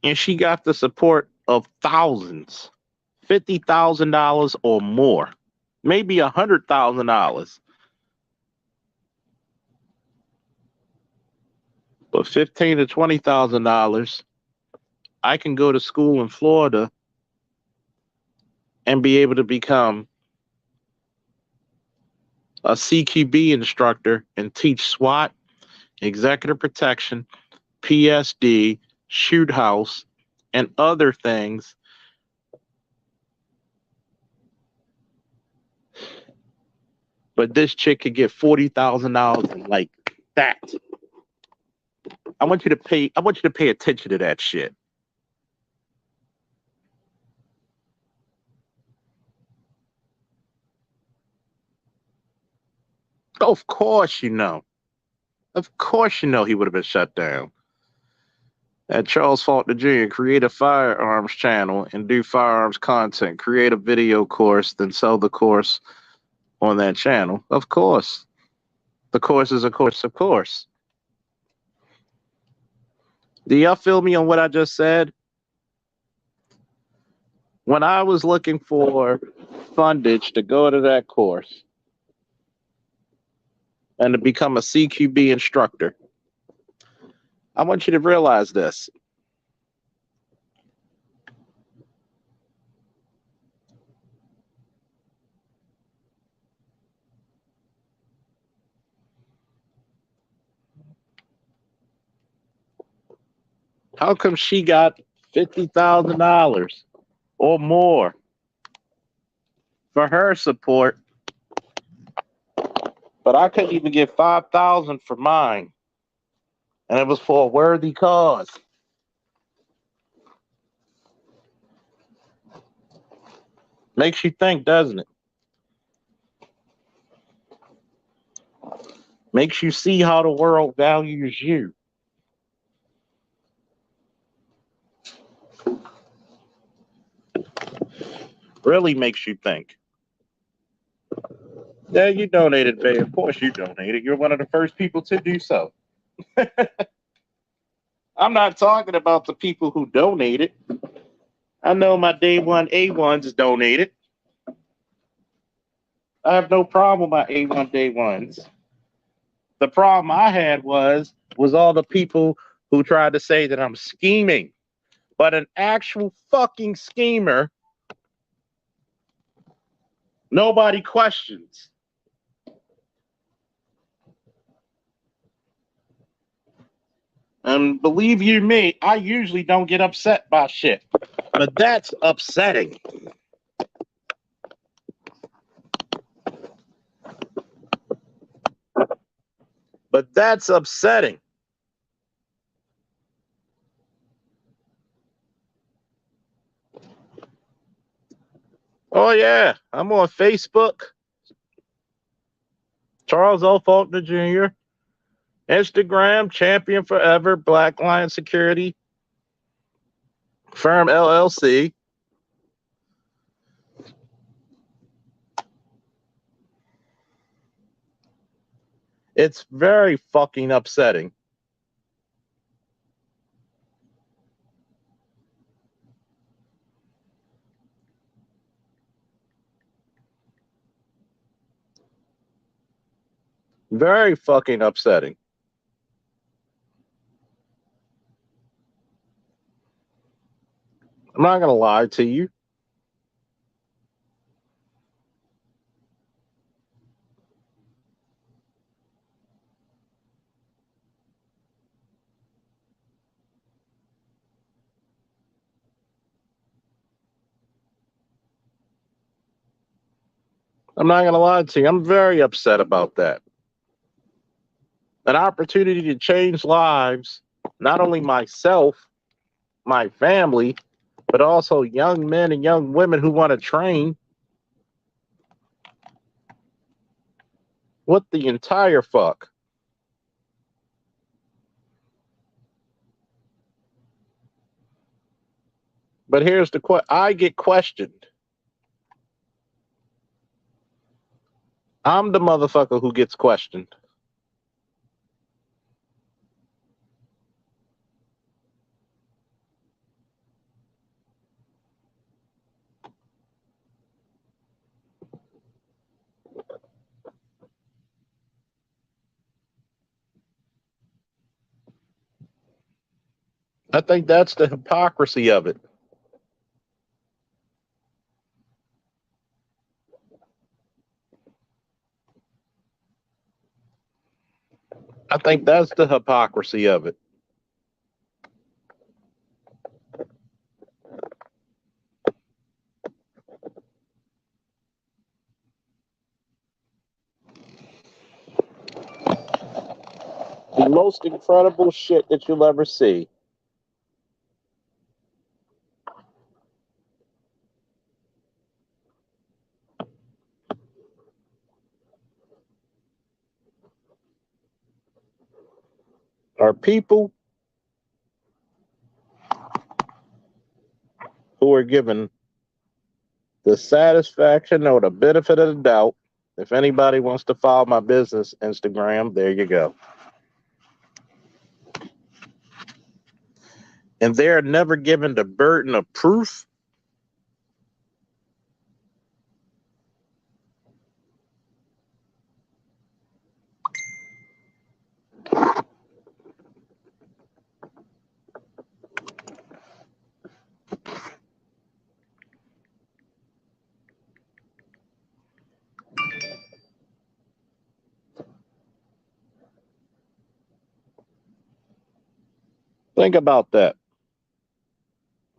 And she got the support of thousands, $50,000 or more, maybe $100,000. But $15,000 to $20,000, I can go to school in Florida and be able to become a CQB instructor and teach SWAT, executive protection, PSD, shoot house, and other things. But this chick could get $40,000 and like that. I want you to pay attention to that shit. Of course you know. Of course you know he would have been shut down. At Charles Faulkner Jr., create a firearms channel and do firearms content. Create a video course, then sell the course on that channel. Of course. The course is a course, of course. Do y'all feel me on what I just said? When I was looking for fundage to go to that course and to become a CQB instructor, I want you to realize this. How come she got $50,000 or more for her support, but I couldn't even get $5,000 for mine, and it was for a worthy cause? Makes you think, doesn't it? Makes you see how the world values you. Really makes you think. Yeah, you donated, babe. Of course you donated. You're one of the first people to do so. I'm not talking about the people who donated. I know my day one A1s is donated. I have no problem with my A1 day ones. The problem I had was all the people who tried to say that I'm scheming. But an actual fucking schemer, nobody questions. And believe you me, I usually don't get upset by shit. But that's upsetting. But that's upsetting. Oh yeah, I'm on Facebook. Charles L. Faulkner Jr. Instagram, Champion Forever, Black Lion Security, Firm LLC. It's very fucking upsetting. Very fucking upsetting. I'm not going to lie to you. I'm not going to lie to you. I'm very upset about that. An opportunity to change lives, not only myself, my family, but also young men and young women who want to train. What the entire fuck? But here's the question. I get questioned. I'm the motherfucker who gets questioned. I think that's the hypocrisy of it. I think that's the hypocrisy of it. The most incredible shit that you'll ever see. Are people who are given the satisfaction or the benefit of the doubt. If anybody wants to follow my business Instagram, there you go. And they're never given the burden of proof. Think about that.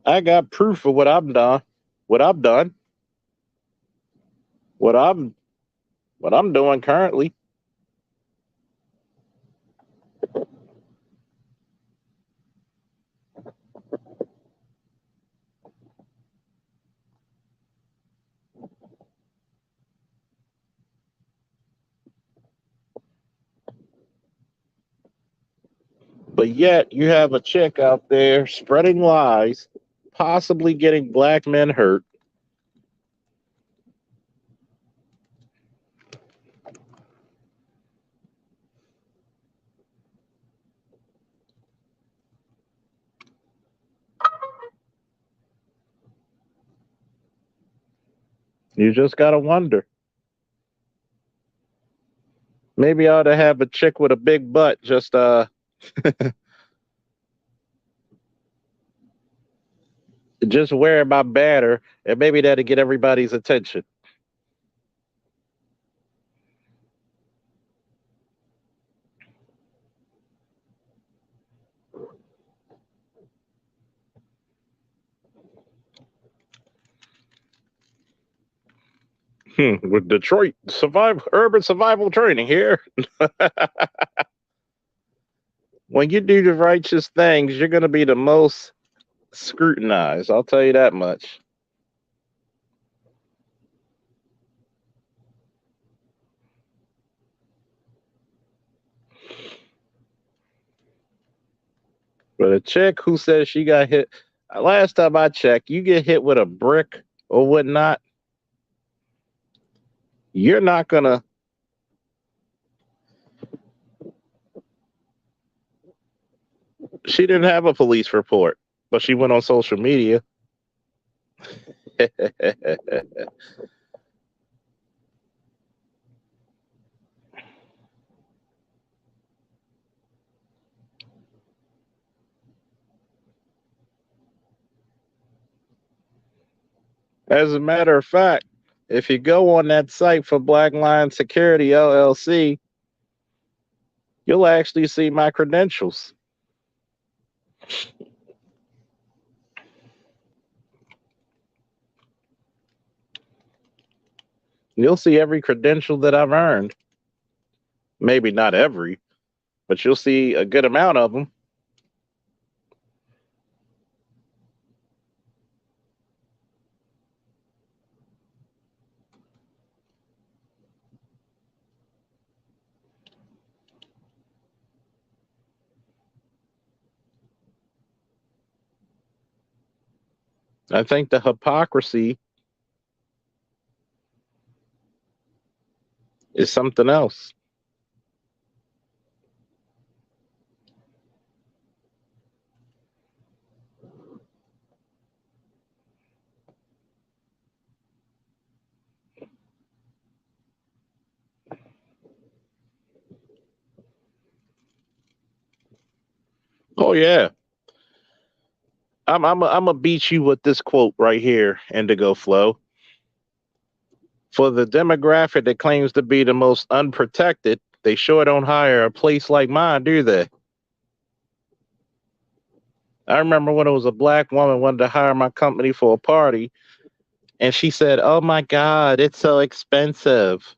I got proof of what I've done, what I've done, what I'm doing currently. But yet you have a chick out there spreading lies, possibly getting black men hurt. You just gotta wonder. Maybe I ought to have a chick with a big butt just wear my banner, and maybe that'll get everybody's attention. With Detroit urban survival training here. When you do the righteous things, you're gonna be the most scrutinized. I'll tell you that much. But a chick who says she got hit, last time I checked, you get hit with a brick or whatnot, you're not gonna. She didn't have a police report, but she went on social media. As a matter of fact, if you go on that site for Black Lion Security LLC, you'll actually see my credentials. You'll see every credential that I've earned. Maybe not every, but you'll see a good amount of them. I think the hypocrisy is something else. Oh yeah, I'm gonna beat you with this quote right here, Indigo Flow. For the demographic that claims to be the most unprotected, they sure don't hire a place like mine, do they? I remember when it was a black woman wanted to hire my company for a party, and she said, "Oh my God, it's so expensive."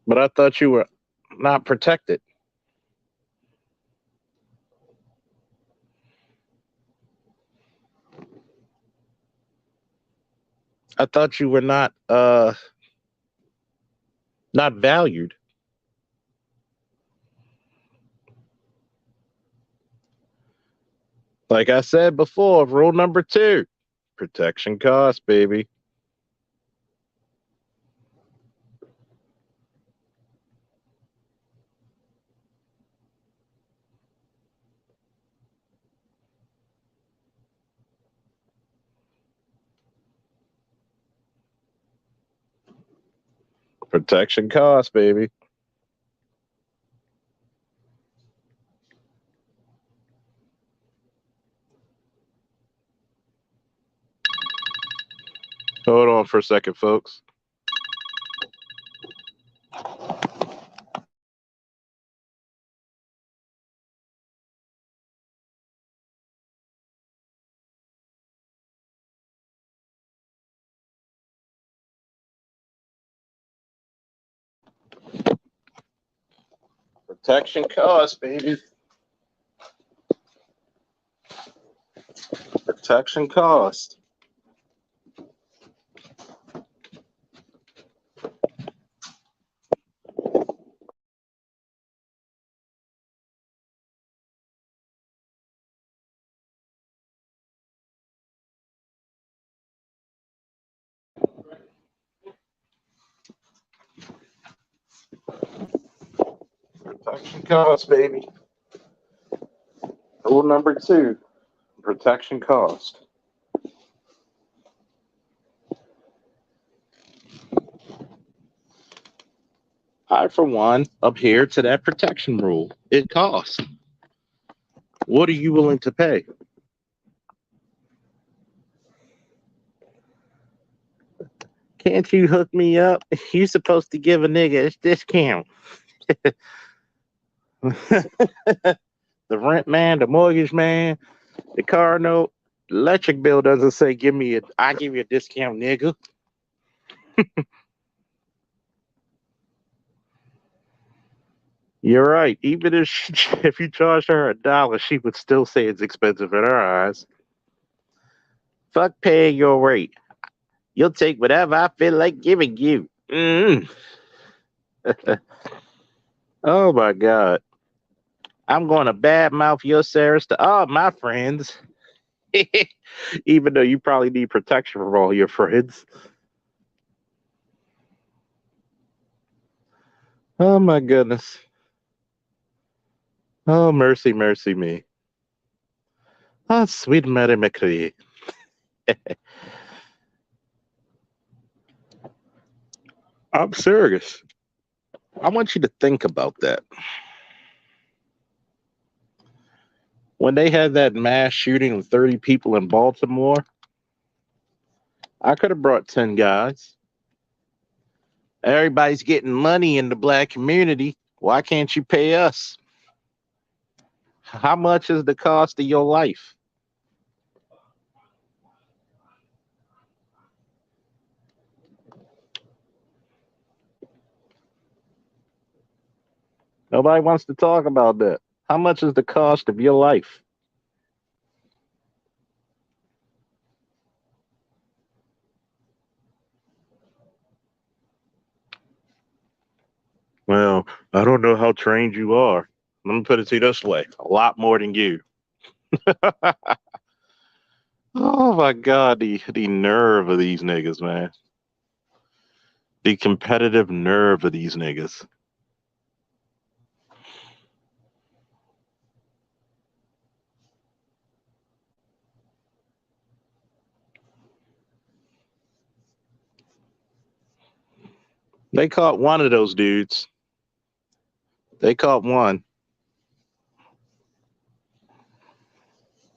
But I thought you were not protected. I thought you were not valued. Like I said before, rule number 2, protection costs, baby. Protection costs, baby. Hold on for a second, folks. Protection costs, baby. Protection costs. Protection cost, baby. Rule number 2, protection cost. I, for one, adhere to that protection rule. It costs. What are you willing to pay? Can't you hook me up? You supposed to give a nigga a discount. The rent man, the mortgage man, the car note, the electric bill doesn't say I give you a discount, nigga. You're right. Even if you charged her $1, she would still say it's expensive in her eyes. Fuck paying your rate. You'll take whatever I feel like giving you. Oh my God. I'm going to badmouth your Sarahs to all my friends. Even though you probably need protection from all your friends. Oh my goodness. Oh, mercy, mercy me. Oh, sweet Mary McCree. I'm serious. I want you to think about that. When they had that mass shooting of 30 people in Baltimore, I could have brought 10 guys. Everybody's getting money in the black community. Why can't you pay us? How much is the cost of your life? Nobody wants to talk about that. How much is the cost of your life? Well, I don't know how trained you are. Let me put it to you this way: a lot more than you. Oh my God, the nerve of these niggas, man. The competitive nerve of these niggas. They caught one of those dudes. They caught one.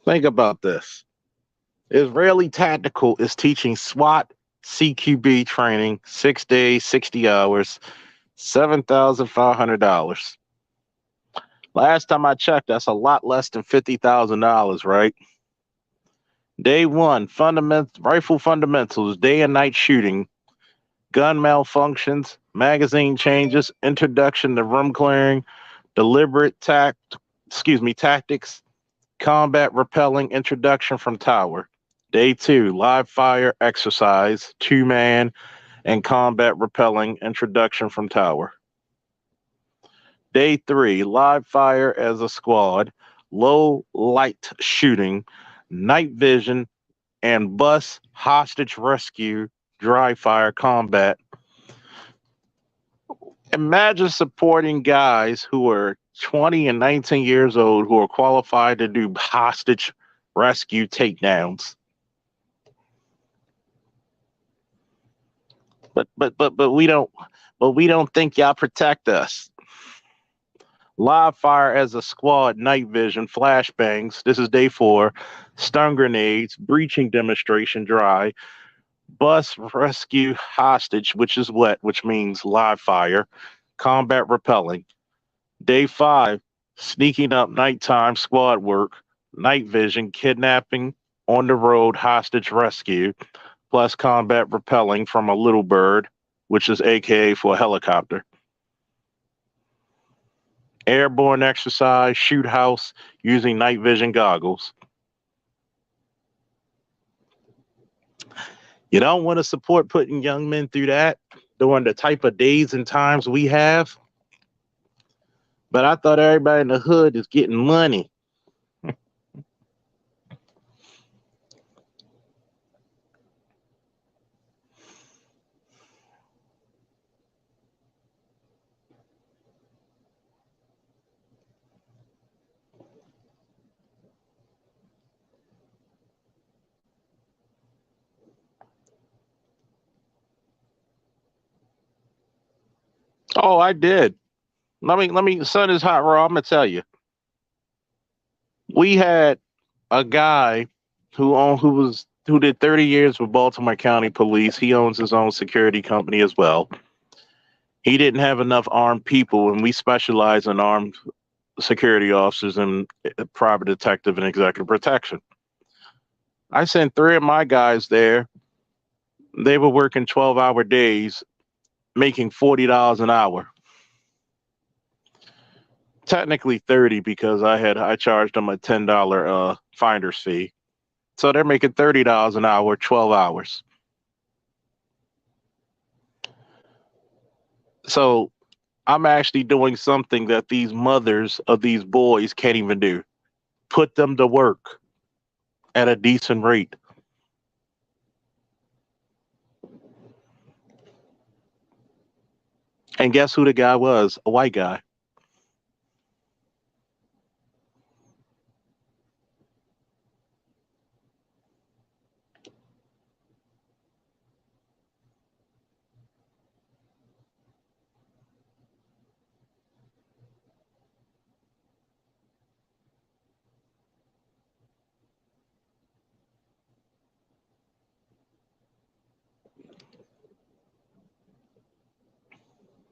Think about this. Israeli Tactical is teaching SWAT CQB training 6 days, 60 hours, $7,500. Last time I checked, that's a lot less than $50,000, right? Day one, rifle fundamentals, day and night shooting, gun malfunctions, magazine changes, introduction to room clearing, deliberate tactics, combat repelling, introduction from tower. Day 2, live fire exercise, 2-man, and combat repelling, introduction from tower. Day 3, live fire as a squad, low light shooting, night vision, and bus hostage rescue, dry fire combat. Imagine supporting guys who are 20 and 19 years old who are qualified to do hostage rescue takedowns. But we don't think y'all protect us. Live fire as a squad, night vision, flashbangs. This is day 4. Stun grenades, breaching demonstration, dry. Bus rescue hostage, which is wet, which means live fire. Combat repelling. Day 5, sneaking up nighttime squad work, night vision, kidnapping, on the road hostage rescue, plus combat repelling from a little bird, which is AKA for a helicopter. Airborne exercise, shoot house using night vision goggles. You don't want to support putting young men through that during the type of days and times we have. But I thought everybody in the hood is getting money. Oh, I did. Let me, son is hot raw. I'm gonna tell you. We had a guy who did 30 years with Baltimore County Police. He owns his own security company as well. He didn't have enough armed people, and we specialize in armed security officers and private detective and executive protection. I sent three of my guys there. They were working 12-hour days, making $40 an hour. Technically 30 because I charged them a $10 finder's fee. So they're making $30 an hour, 12 hours. So I'm actually doing something that these mothers of these boys can't even do. Put them to work at a decent rate. And guess who the guy was? A white guy.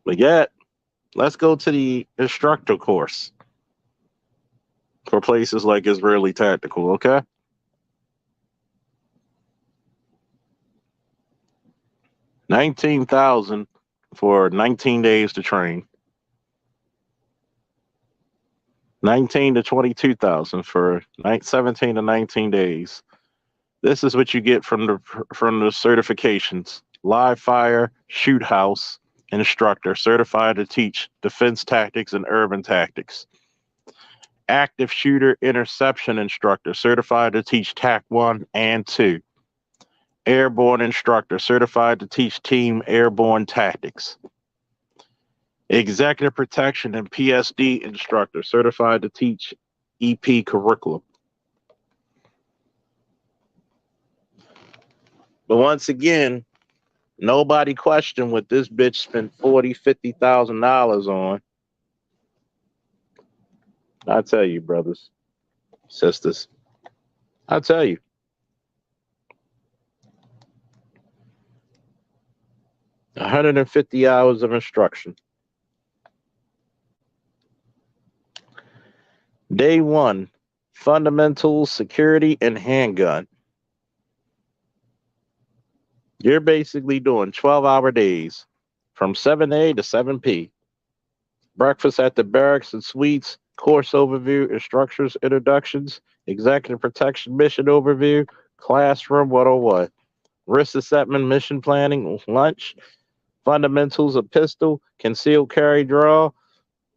But yet, let's go to the instructor course for places like Israeli Tactical, okay? 19,000 for 19 days to train. 19 to 22,000 for 17 to 19 days. This is what you get from the certifications. Live fire, shoot house, instructor, certified to teach defense tactics and urban tactics. Active shooter interception instructor, certified to teach TAC 1 and 2. Airborne instructor, certified to teach team airborne tactics. Executive protection and PSD instructor, certified to teach EP curriculum. But once again, nobody questioned what this bitch spent $40,000-$50,000 on. I tell you, brothers, sisters, I tell you. $150 of instruction. Day 1, fundamentals, security, and handgun. You're basically doing 12-hour days from 7A to 7P. Breakfast at the barracks and suites, course overview, instructors, introductions, executive protection mission overview, classroom 101, risk assessment, mission planning, lunch, fundamentals of pistol, concealed carry draw,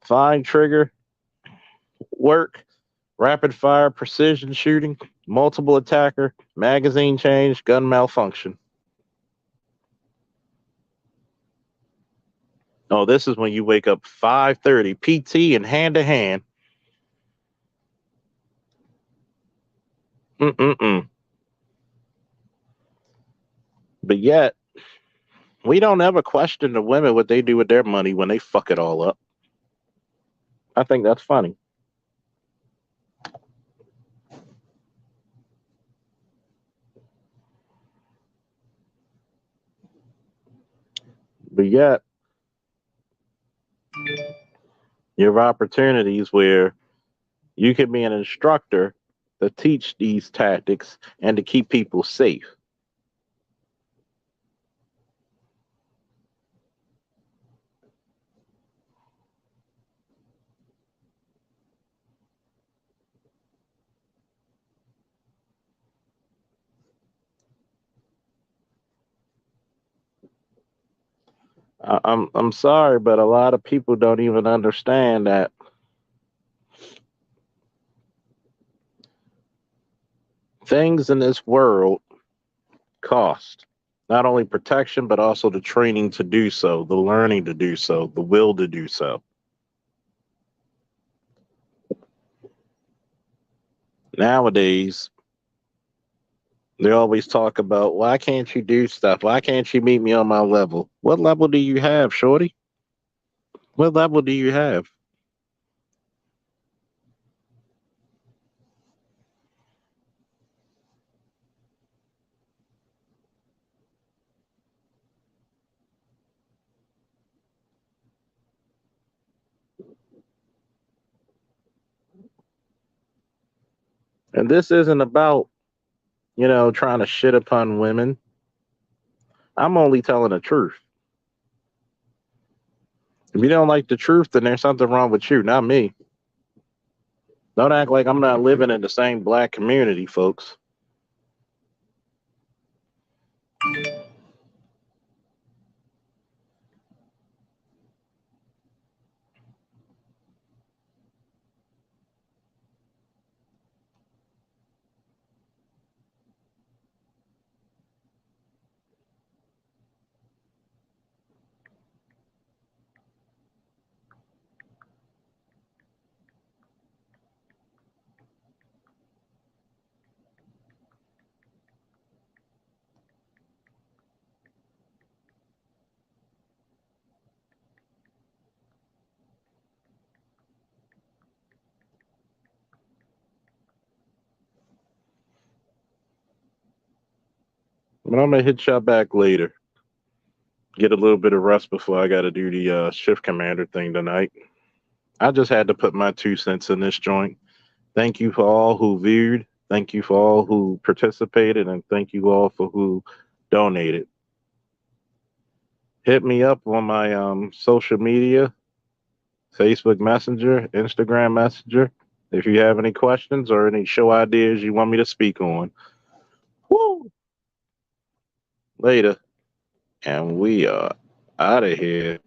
fine trigger, work, rapid fire, precision shooting, multiple attacker, magazine change, gun malfunction. Oh, this is when you wake up 5:30, PT and hand to hand. Mm-mm-mm. But yet, we don't ever question the women what they do with their money when they fuck it all up. I think that's funny. But yet, you have opportunities where you can be an instructor to teach these tactics and to keep people safe. I'm sorry, but a lot of people don't even understand that things in this world cost. Not only protection, but also the training to do so, the learning to do so, the will to do so. Nowadays, they always talk about, why can't you do stuff? Why can't you meet me on my level? What level do you have, shorty? What level do you have? And this isn't about, trying to shit upon women. I'm only telling the truth. If you don't like the truth, then there's something wrong with you, not me. Don't act like I'm not living in the same black community, folks. But I'm gonna hit y'all back later. Get a little bit of rest before I gotta do the shift commander thing tonight. I just had to put my 2 cents in this joint. Thank you for all who viewed. Thank you for all who participated, and thank you all for who donated. Hit me up on my social media, Facebook Messenger, Instagram Messenger, if you have any questions or any show ideas you want me to speak on. Woo! Later. And we are out of here.